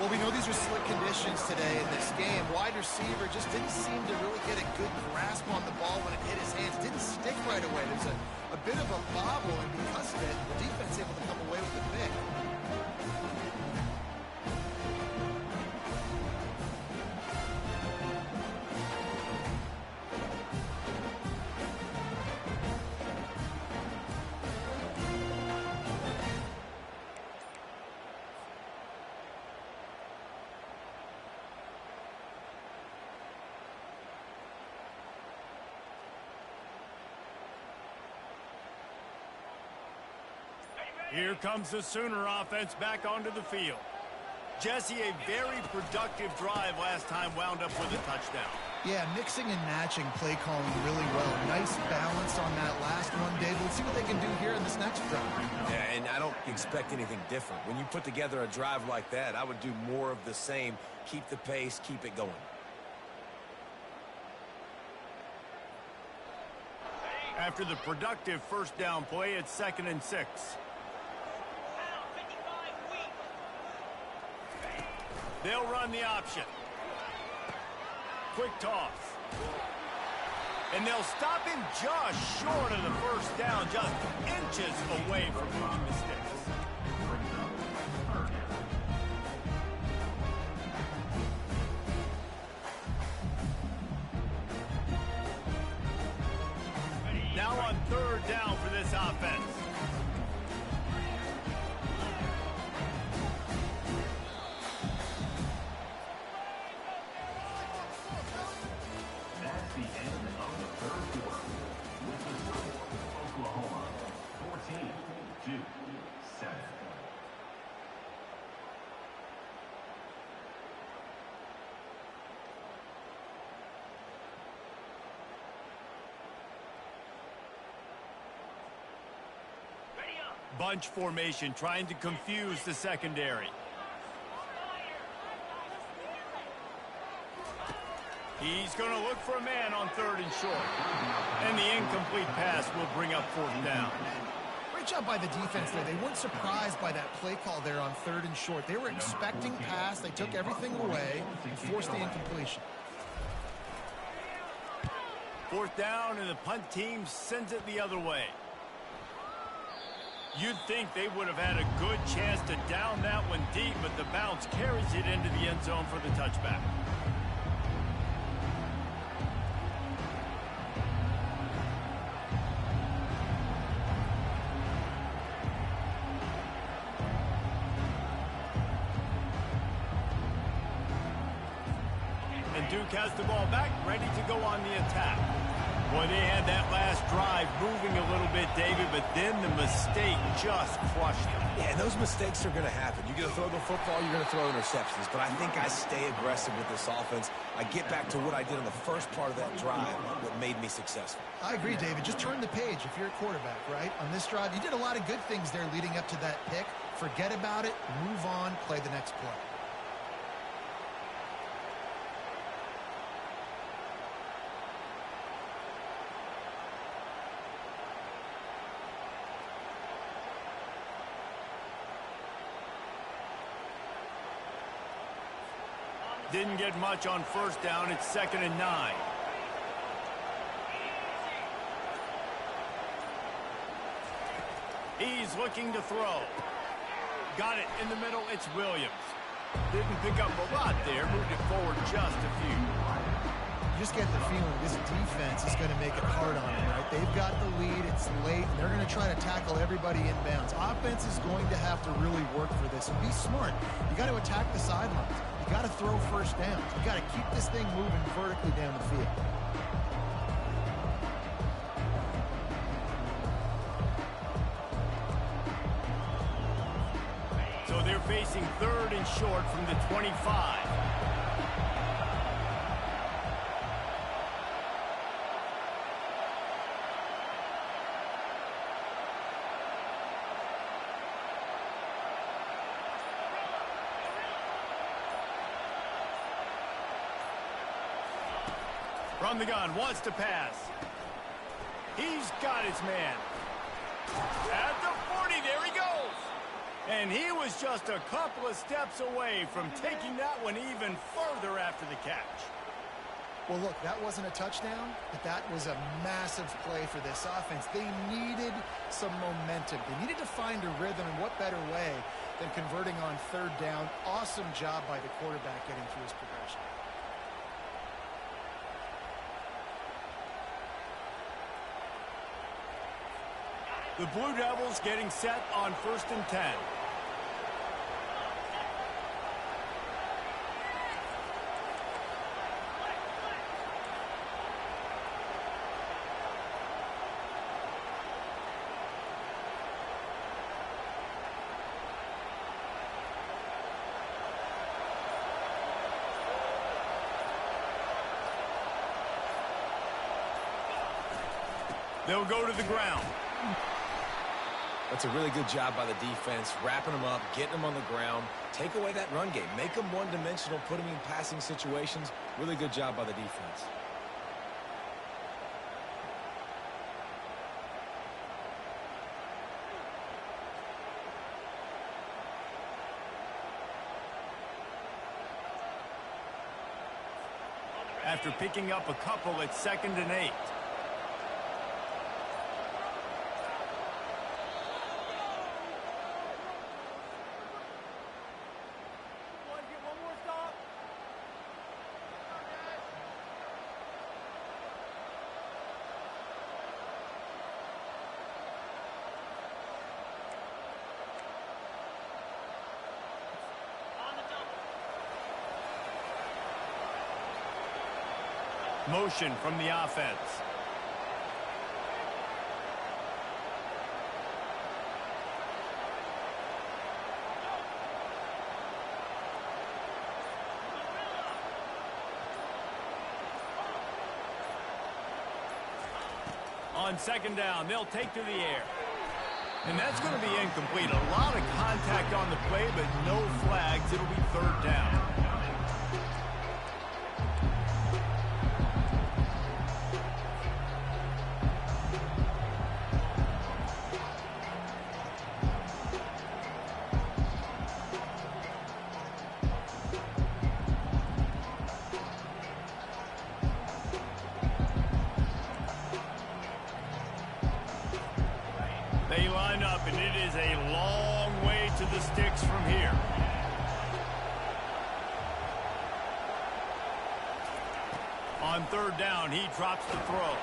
Well, we know these are slick conditions today in this game. Wide receiver just didn't seem to really get a good grasp on the ball when it hit his hands. Didn't stick right away. There's a bit of a bobble, and because of it, the defense able to come away with the pick. Here comes the Sooner offense back onto the field. Jesse, a very productive drive last time wound up with a touchdown. Yeah, mixing and matching play calling really well. Nice balance on that last one, David. Let's see what they can do here in this next drive. Yeah, and I don't expect anything different. When you put together a drive like that, I would do more of the same. Keep the pace, keep it going. After the productive first down play, it's 2nd and 6. They'll run the option. Quick toss. And they'll stop him just short of the first down, just inches away from moving the sticks. Now on 3rd down for this offense. That's the end of the 3rd quarter. With the score, Oklahoma 14, Duke 7. Bunch formation trying to confuse the secondary. He's going to look for a man on 3rd and short. And the incomplete pass will bring up 4th down. Great job by the defense there. They weren't surprised by that play call there on 3rd and short. They were expecting pass. They took everything away and forced the incompletion. 4th down, and the punt team sends it the other way. You'd think they would have had a good chance to down that one deep, but the bounce carries it into the end zone for the touchback. And Duke has the ball back, ready to go on the attack. Boy, they had that last drive moving a little bit, David, but then the mistake just crushed them. Yeah, and those mistakes are going to happen. You're going to throw the football, you're going to throw interceptions. But I think I stay aggressive with this offense. I get back to what I did on the first part of that drive, what made me successful. I agree, David. Just turn the page if you're a quarterback, right? On this drive, you did a lot of good things there leading up to that pick. Forget about it, move on, play the next play. Didn't get much on 1st down. It's 2nd and 9. He's looking to throw. Got it in the middle. It's Williams. Didn't pick up a lot there. Moved it forward just a few. You just get the feeling this defense is going to make it hard on them, right? They've got the lead. It's late. And they're going to try to tackle everybody inbounds. Offense is going to have to really work for this. And be smart. You got to attack the sidelines. You got to throw 1st down. You got to keep this thing moving vertically down the field. So they're facing 3rd and short from the 25. From the gun, wants to pass. He's got his man. At the 40, there he goes. And he was just a couple of steps away from taking that one even further after the catch. Well, look, that wasn't a touchdown, but that was a massive play for this offense. They needed some momentum. They needed to find a rhythm, and what better way than converting on 3rd down. Awesome job by the quarterback getting through his progression. The Blue Devils getting set on 1st and 10. They'll go to the ground. That's a really good job by the defense, wrapping them up, getting them on the ground. Take away that run game. Make them one-dimensional, put them in passing situations. Really good job by the defense. After picking up a couple at 2nd and 8. Motion from the offense. On 2nd down, they'll take to the air. And that's going to be incomplete. A lot of contact on the play, but no flags. It'll be 3rd down. They line up, and it is a long way to the sticks from here. On 3rd down, he drops the throw.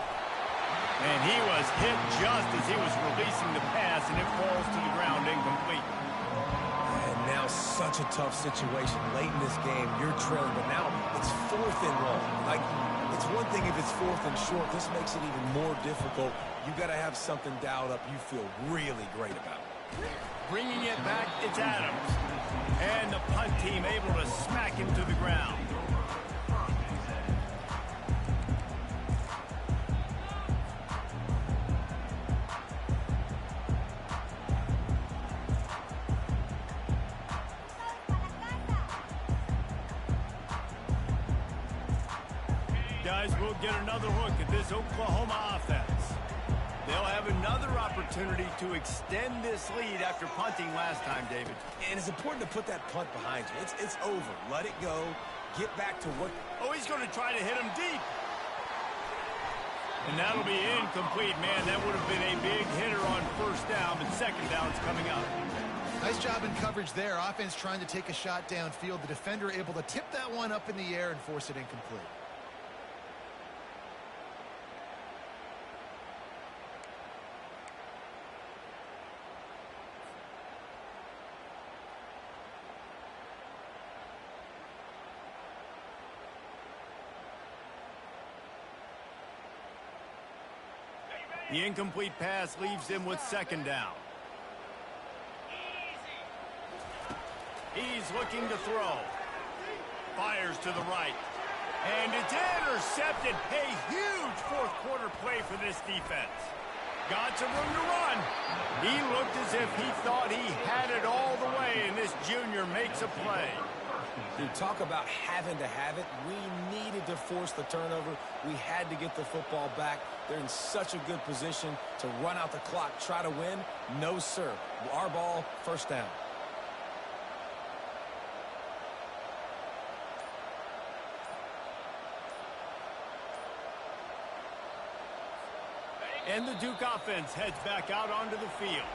And he was hit just as he was releasing the pass, and it falls to the ground incomplete. And now such a tough situation. Late in this game, you're trailing, but now it's 4th and long. Like, it's one thing if it's 4th and short. This makes it even more difficult. You got to have something dialed up you feel really great about. Bringing it back, it's Adams. And the punt team able to smack him to the ground. Guys, we'll get another look at this Oklahoma offense. They'll have another opportunity to extend this lead after punting last time, David. And it's important to put that punt behind you. It's over. Let it go. Get back to what... Oh, he's going to try to hit him deep. And that'll be incomplete, man. That would have been a big hitter on 1st down, but 2nd down's coming up. Nice job in coverage there. Offense trying to take a shot downfield. The defender able to tip that one up in the air and force it incomplete. The incomplete pass leaves him with 2nd down. He's looking to throw. Fires to the right. And it's intercepted. A huge 4th quarter play for this defense. Got some room to run. He looked as if he thought he had it all the way, and this junior makes a play. You talk about having to have it. We needed to force the turnover. We had to get the football back. They're in such a good position to run out the clock, try to win. No, sir. Our ball, 1st down. And the Duke offense heads back out onto the field.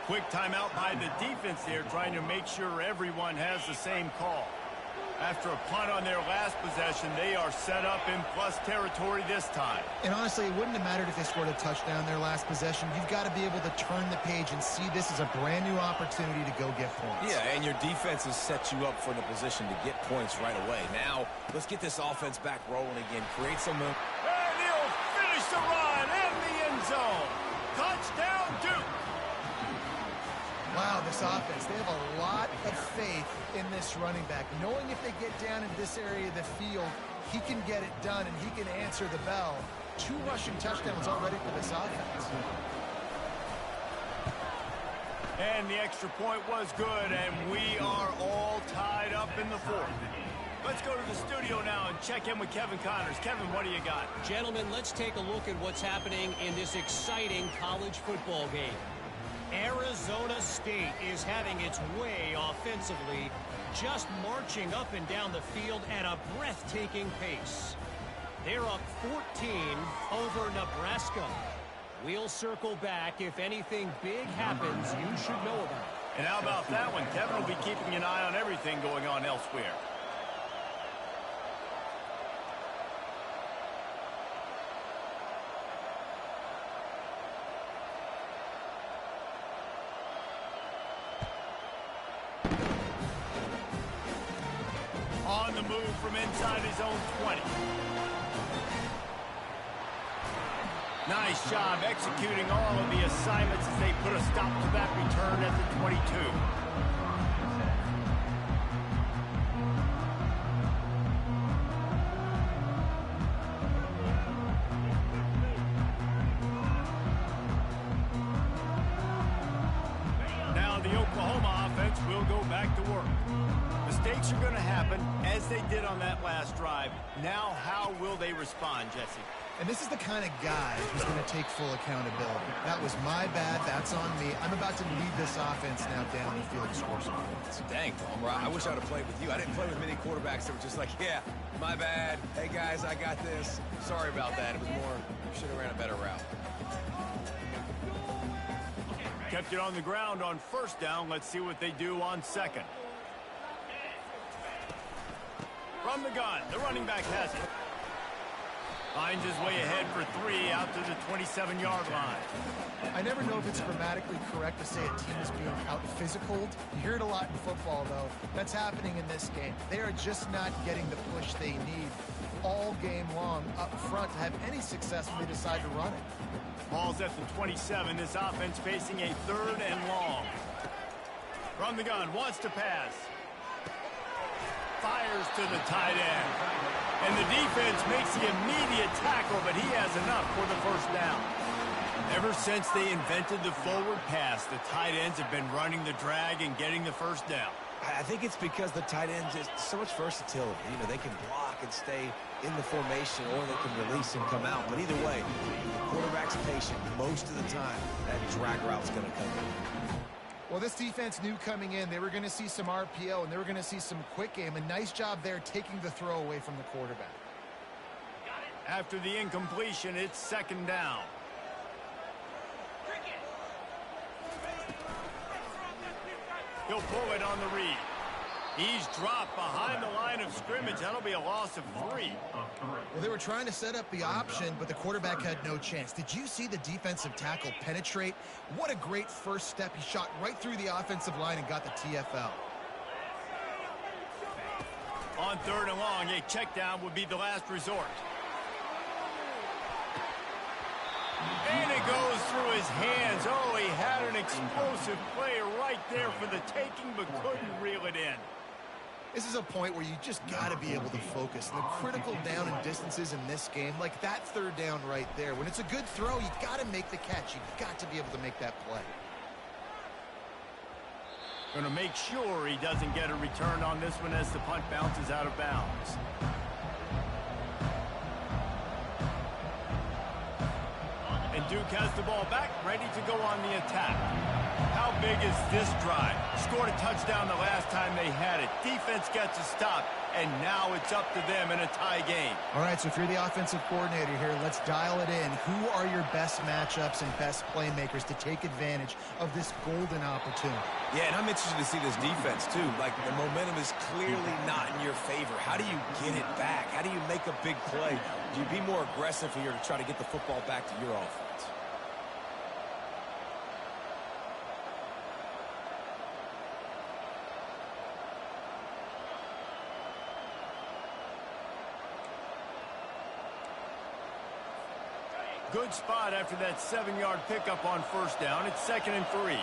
Quick timeout by the defense there, trying to make sure everyone has the same call. After a punt on their last possession, they are set up in plus territory this time. And honestly, it wouldn't have mattered if they scored a touchdown their last possession. You've got to be able to turn the page and see this as a brand new opportunity to go get points. Yeah, and your defense has set you up for the position to get points right away. Now, let's get this offense back rolling again. Create some... And he'll finish the run in the end zone. Touchdown, Duke. Wow, this offense, they have a lot of faith in this running back. Knowing if they get down into this area of the field, he can get it done and he can answer the bell. 2 rushing touchdowns already for this offense. And the extra point was good, and we are all tied up in the 4th. Let's go to the studio now and check in with Kevin Connors. Kevin, what do you got? Gentlemen, let's take a look at what's happening in this exciting college football game. Arizona State is having its way offensively, just marching up and down the field at a breathtaking pace. They're up 14 over Nebraska. We'll circle back if anything big happens you should know about. And how about that one? Kevin will be keeping an eye on everything going on elsewhere. On the move from inside his own 20. Nice job executing all of the assignments as they put a stop to that return at the 22. Now the Oklahoma offense will go back to work. Mistakes are going to happen, as they did on that last drive. Now, how will they respond, Jesse? And this is the kind of guy who's going to take full accountability. That was my bad. That's on me. I'm about to lead this offense now down the field to score some points. Dang, Palmer, I wish I would have played with you. I didn't play with many quarterbacks that were just like, yeah, my bad. Hey, guys, I got this. Sorry about that. It was more, should have ran a better route. Kept it on the ground on 1st down. Let's see what they do on 2nd. From the gun, the running back has it. Finds his way ahead for 3 out to the 27-yard line. I never know if it's grammatically correct to say a team is being out-physicaled. You hear it a lot in football, though. That's happening in this game. They are just not getting the push they need all game long up front to have any success when they decide to run it. Ball's at the 27. This offense facing a 3rd and long. From the gun, wants to pass. Fires to the tight end. And the defense makes the immediate tackle, but he has enough for the 1st down. Ever since they invented the forward pass, the tight ends have been running the drag and getting the 1st down. I think it's because the tight ends is so much versatility. You know, they can block and stay in the formation, or they can release and come out. But either way, the quarterback's patient most of the time. That drag route's going to come in. Well, this defense knew coming in they were going to see some RPO and they were going to see some quick game. A nice job there taking the throw away from the quarterback. After the incompletion, it's 2nd down. He'll pull it on the read. He's dropped behind the line of scrimmage. That'll be a loss of 3. Well, they were trying to set up the option, but the quarterback had no chance. Did you see the defensive tackle penetrate? What a great first step. He shot right through the offensive line and got the TFL. On 3rd and long, a check down would be the last resort. And it goes through his hands. Oh, he had an explosive play right there for the taking, but couldn't reel it in. This is a point where you just got to be able to focus. The critical down and distances in this game, like that 3rd down right there. When it's a good throw, you got to make the catch. You've got to be able to make that play. Going to make sure he doesn't get a return on this one as the punt bounces out of bounds. And Duke has the ball back, ready to go on the attack. How big is this drive? Scored a touchdown the last time they had it. Defense gets a stop, and now it's up to them in a tie game. All right, so if you're the offensive coordinator here, let's dial it in. Who are your best matchups and best playmakers to take advantage of this golden opportunity? Yeah, and I'm interested to see this defense, too. Like, the momentum is clearly not in your favor. How do you get it back? How do you make a big play? Do you be more aggressive here to try to get the football back to your offense? Good spot after that 7-yard pickup on 1st down. It's 2nd and 3.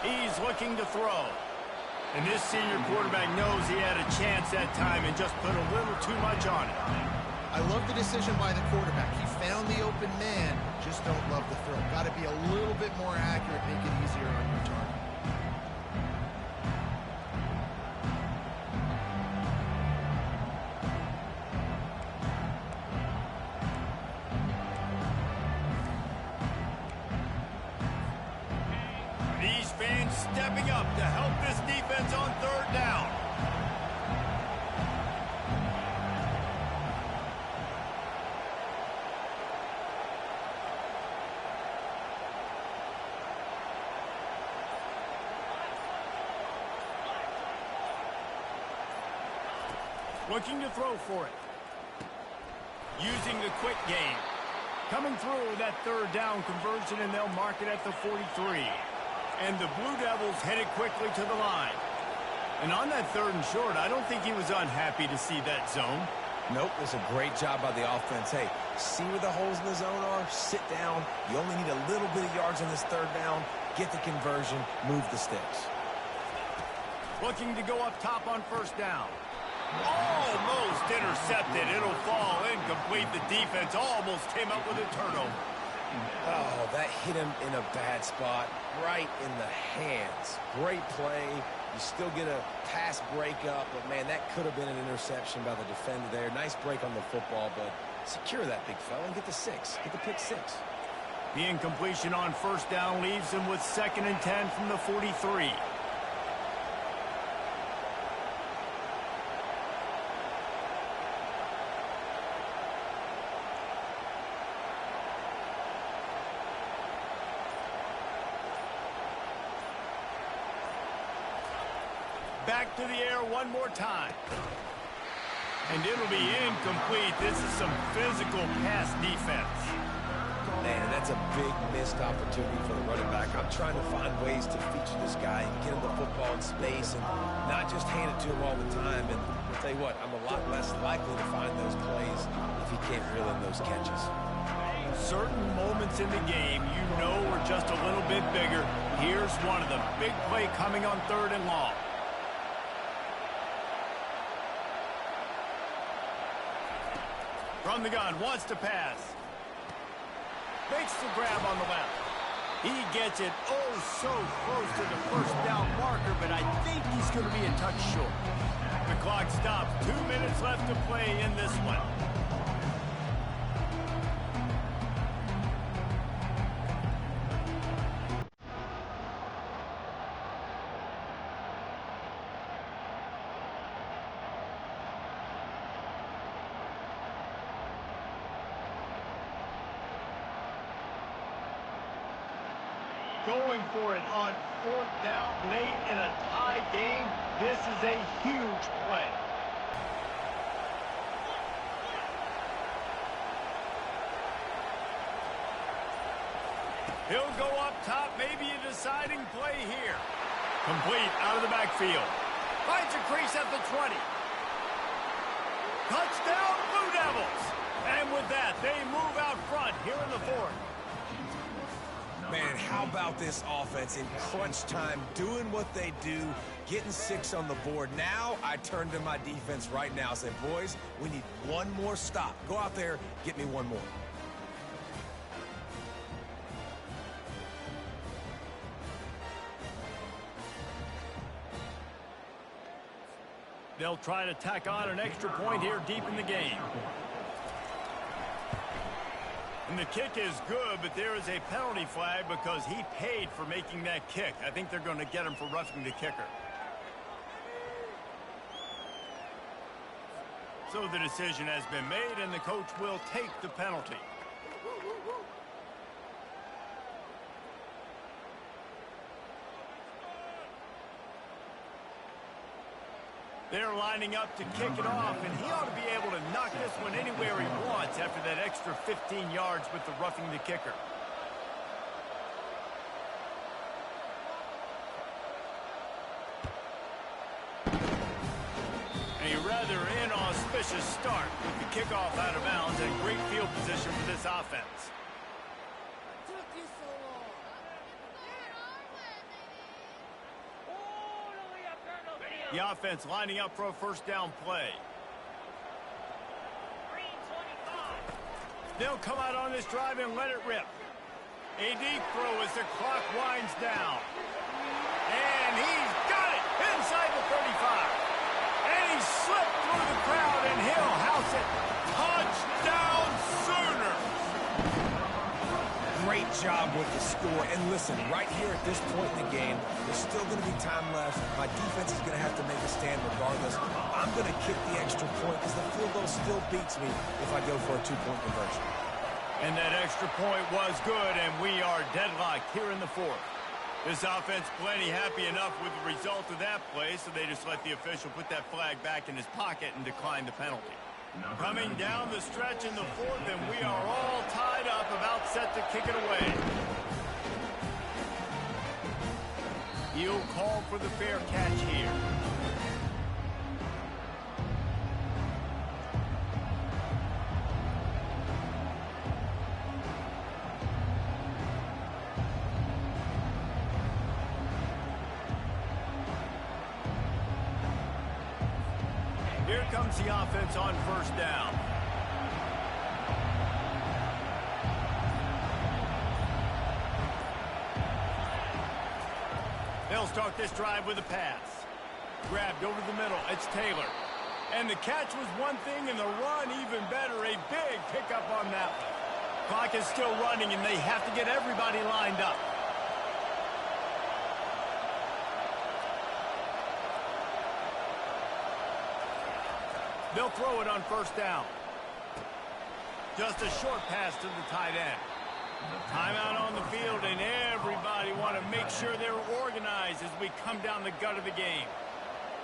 He's looking to throw. And this senior quarterback knows he had a chance that time and just put a little too much on it. I love the decision by the quarterback. He found the open man, just don't love the throw. Got to be a little bit more accurate, make it easier on your target. These fans stepping up to help this defense on third down. Looking to throw for it. Using the quick game. Coming through with that third down conversion, and they'll mark it at the 43. And the Blue Devils headed quickly to the line. And on that third and short, I don't think he was unhappy to see that zone. Nope, it was a great job by the offense. Hey, see where the holes in the zone are? Sit down. You only need a little bit of yards on this third down. Get the conversion. Move the sticks. Looking to go up top on first down. Almost intercepted. It'll fall incomplete. The defense almost came up with a turnover. Oh, that hit him in a bad spot, right in the hands. Great play. You still get a pass breakup, but, man, that could have been an interception by the defender there. Nice break on the football, but secure that big fella and get the six. Get the pick six. The incompletion on first down leaves him with 2nd and 10 from the 43. Back to the air one more time. And it'll be incomplete. This is some physical pass defense. Man, that's a big missed opportunity for the running back. I'm trying to find ways to feature this guy and get him the football in space and not just hand it to him all the time. And I'll tell you what, I'm a lot less likely to find those plays if he can't reel in those catches. Certain moments in the game you know are just a little bit bigger. Here's one of them. Big play coming on 3rd and long. From the gun, wants to pass. Makes the grab on the left. He gets it oh so close to the first down marker, but I think he's going to be a touch short. The clock stops. 2 minutes left to play in this one. Going for it on 4th down late in a tie game. This is a huge play. He'll go up top, maybe a deciding play here. Complete out of the backfield. Finds a crease at the 20. Touchdown, Blue Devils. And with that, they move out front here in the 4th. Man, how about this offense in crunch time, doing what they do, getting 6 on the board. Now I turn to my defense right now and say, boys, we need one more stop. Go out there, get me one more. They'll try to tack on an extra point here deep in the game. And the kick is good, but there is a penalty flag because he paid for making that kick. I think they're going to get him for roughing the kicker. So the decision has been made, and the coach will take the penalty. They're lining up to kick it off, and he ought to be able to knock this one anywhere he wants after that extra 15 yards with the roughing the kicker. A rather inauspicious start with the kickoff out of bounds and great field position for this offense. The offense lining up for a first down play. They'll come out on this drive and let it rip. A deep throw as the clock winds down. And he's got it inside the 35. And he slipped through the crowd, and he'll house it. Touchdown Sooners! Great job with the score. And listen, right here at this point in the game, there's still going to be time left. My defense is going to have to make a stand regardless. I'm going to kick the extra point because the field goal still beats me if I go for a two-point conversion. And that extra point was good, and we are deadlocked here in the fourth. This offense plenty happy enough with the result of that play, so they just let the official put that flag back in his pocket and decline the penalty. Coming down the stretch in the fourth, and we are all tied up, about set to kick it away. He'll call for the fair catch here. Here comes the offense on first down. They'll start this drive with a pass. Grabbed over the middle. It's Taylor. And the catch was one thing, and the run even better. A big pickup on that one. Clock is still running, and they have to get everybody lined up. They'll throw it on first down. Just a short pass to the tight end. Timeout on the field, and everybody want to make sure they're organized as we come down the gut of the game.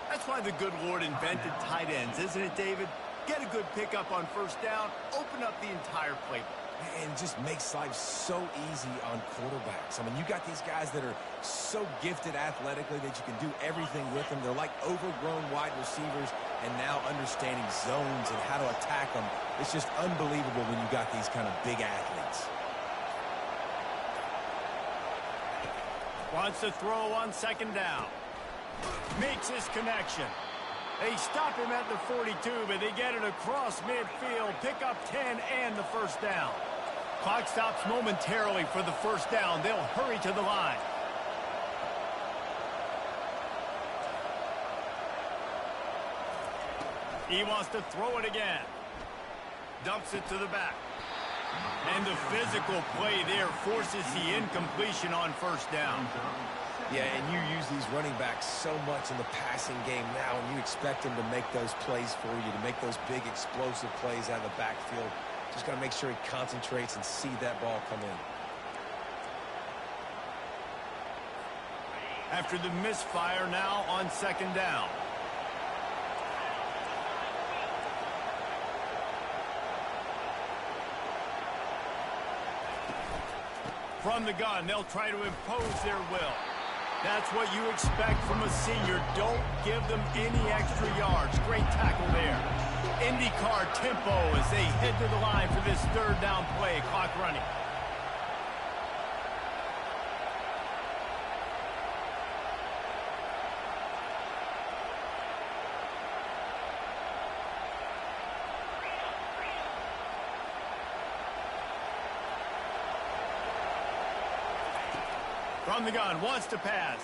That's why the good Lord invented tight ends, isn't it, David? Get a good pickup on first down, open up the entire playbook. And just makes life so easy on quarterbacks. I mean, you got these guys that are so gifted athletically that you can do everything with them. They're like overgrown wide receivers, and now understanding zones and how to attack them. It's just unbelievable when you got these kind of big athletes. Wants to throw on second down. Makes his connection. They stop him at the 42, but they get it across midfield. Pick up 10 and the first down. Clock stops momentarily for the first down. They'll hurry to the line. He wants to throw it again. Dumps it to the back. And the physical play there forces the incompletion on first down. Yeah, and you use these running backs so much in the passing game now, and you expect them to make those plays for you, to make those big explosive plays out of the backfield. Just got to make sure he concentrates and see that ball come in. After the misfire, now on second down. From the gun, they'll try to impose their will. That's what you expect from a senior. Don't give them any extra yards. Great tackle there. IndyCar tempo as they head to the line for this third down play. Clock running. From the gun, wants to pass.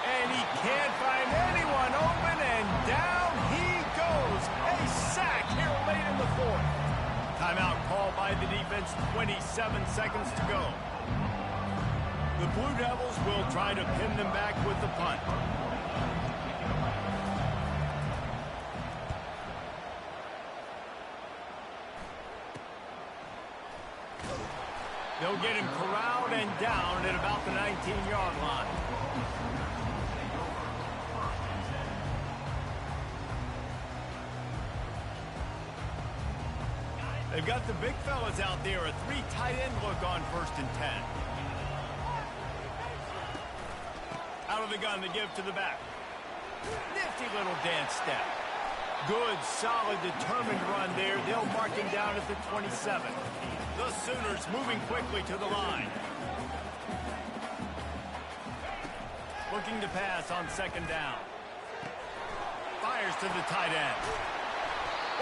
And he can't find anyone open, and down he goes. A sack here late in the fourth. Timeout called by the defense, 27 seconds to go. The Blue Devils will try to pin them back with the punt. They'll get him corralled and down at about the 19-yard line. They've got the big fellas out there, a three tight end look on 1st and 10. Out of the gun to give to the back. Nifty little dance step. Good, solid, determined run there. They'll mark him down at the 27. The Sooners moving quickly to the line. Looking to pass on second down. Fires to the tight end.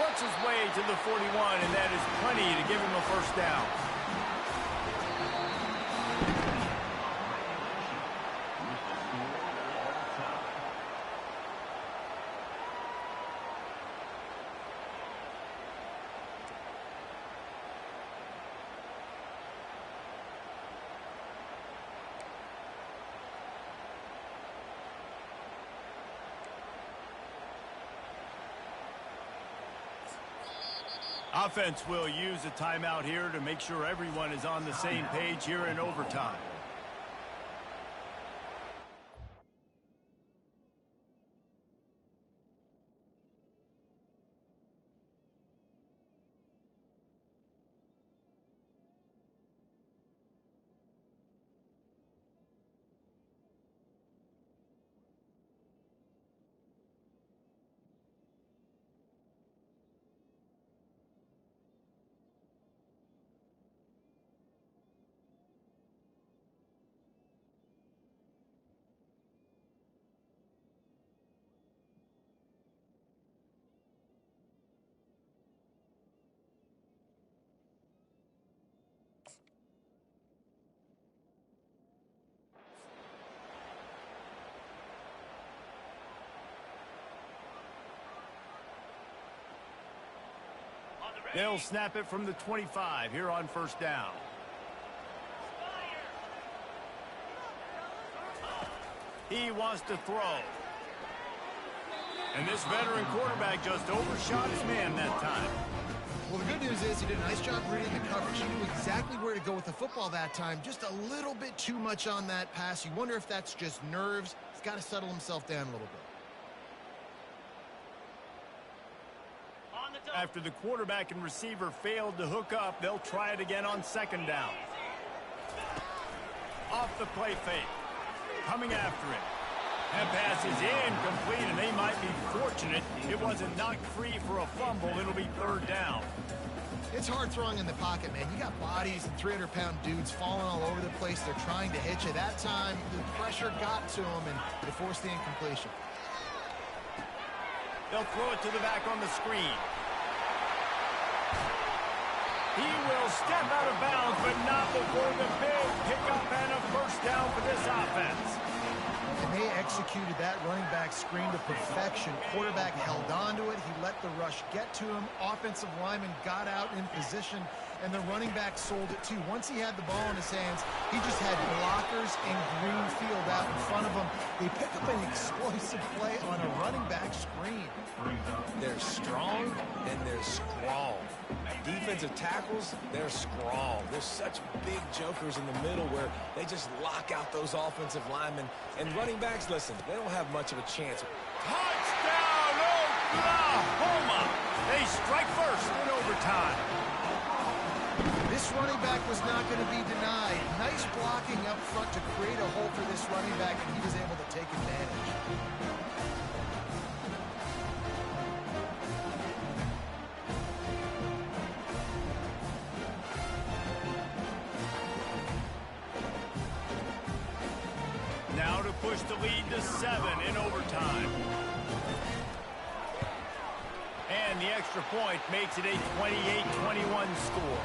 Works his way to the 41, and that is plenty to give him a first down. Offense will use a timeout here to make sure everyone is on the same page here in overtime. They'll snap it from the 25 here on first down. He wants to throw. And this veteran quarterback just overshot his man that time. Well, the good news is he did a nice job reading the coverage. He knew exactly where to go with the football that time. Just a little bit too much on that pass. You wonder if that's just nerves. He's got to settle himself down a little bit. After the quarterback and receiver failed to hook up, they'll try it again on second down. Off the play fake. Coming after it. That pass is incomplete, and they might be fortunate it wasn't knocked free for a fumble. It'll be third down. It's hard throwing in the pocket, man. You got bodies and 300-pound dudes falling all over the place. They're trying to hit you. That time, the pressure got to them, and it forced the incompletion. They'll throw it to the back on the screen. He will step out of bounds, but not before the big pickup and a first down for this offense. And they executed that running back screen to perfection. Quarterback held on to it. He let the rush get to him. Offensive lineman got out in position, and the running back sold it too. Once he had the ball in his hands, he just had blockers and green field out in front of him. They pick up an explosive play on a running back screen. They're strong and they're scrawl. Defensive tackles, they're scrawl. There's such big jokers in the middle where they just lock out those offensive linemen. And running backs, listen, they don't have much of a chance. Touchdown, Oklahoma! They strike first in overtime. This running back was not going to be denied. Nice blocking up front to create a hole for this running back, and he was able to take advantage. Now to push the lead to 7 in overtime. And the extra point makes it a 28-21 score.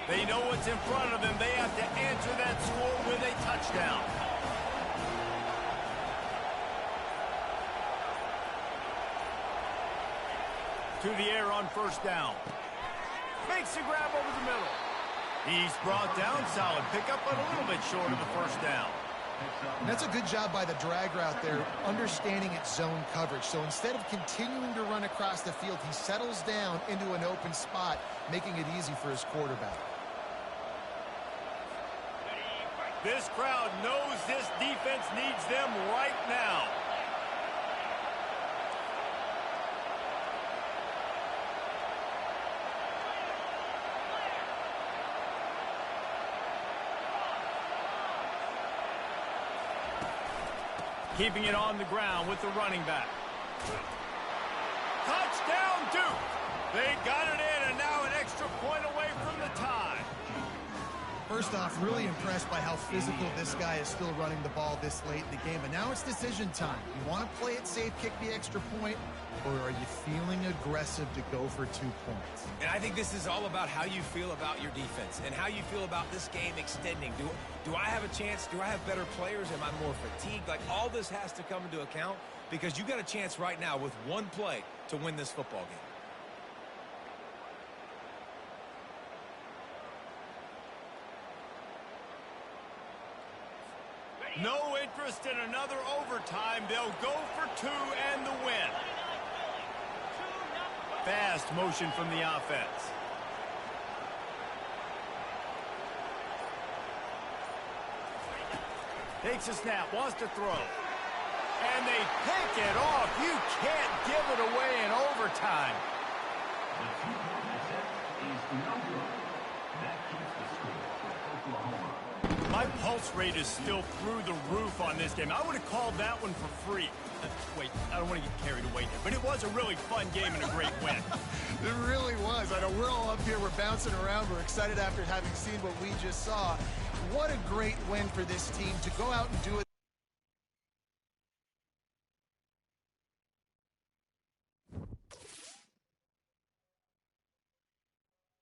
They know what's in front of them. They have to answer that score with a touchdown. To the air on first down. Makes a grab over the middle. He's brought down. Solid pickup, but a little bit short of the first down. And that's a good job by the drag route there, understanding its zone coverage. So instead of continuing to run across the field, he settles down into an open spot, making it easy for his quarterback. This crowd knows this defense needs them right now. Keeping it on the ground with the running back. Touchdown, Duke! They got it in, and now an extra point away from the tie. First off, really impressed by how physical this guy is still running the ball this late in the game. But now it's decision time. You want to play it safe, kick the extra point, or are you feeling aggressive to go for 2 points? And I think this is all about how you feel about your defense and how you feel about this game extending. Do I have a chance? Do I have better players? Am I more fatigued? Like, all this has to come into account because you got a chance right now with one play to win this football game. No interest in another overtime. They'll go for 2 and the win. Fast motion from the offense. Takes a snap, wants to throw. And they pick it off. You can't give it away in overtime. The 2-point attempt is no good. That keeps the score for Oklahoma. My pulse rate is still through the roof on this game. I would have called that one for free. Wait, I don't want to get carried away here, but it was a really fun game and a great win. It really was. I know we're all up here, we're bouncing around, we're excited after having seen what we just saw. What a great win for this team to go out and do it.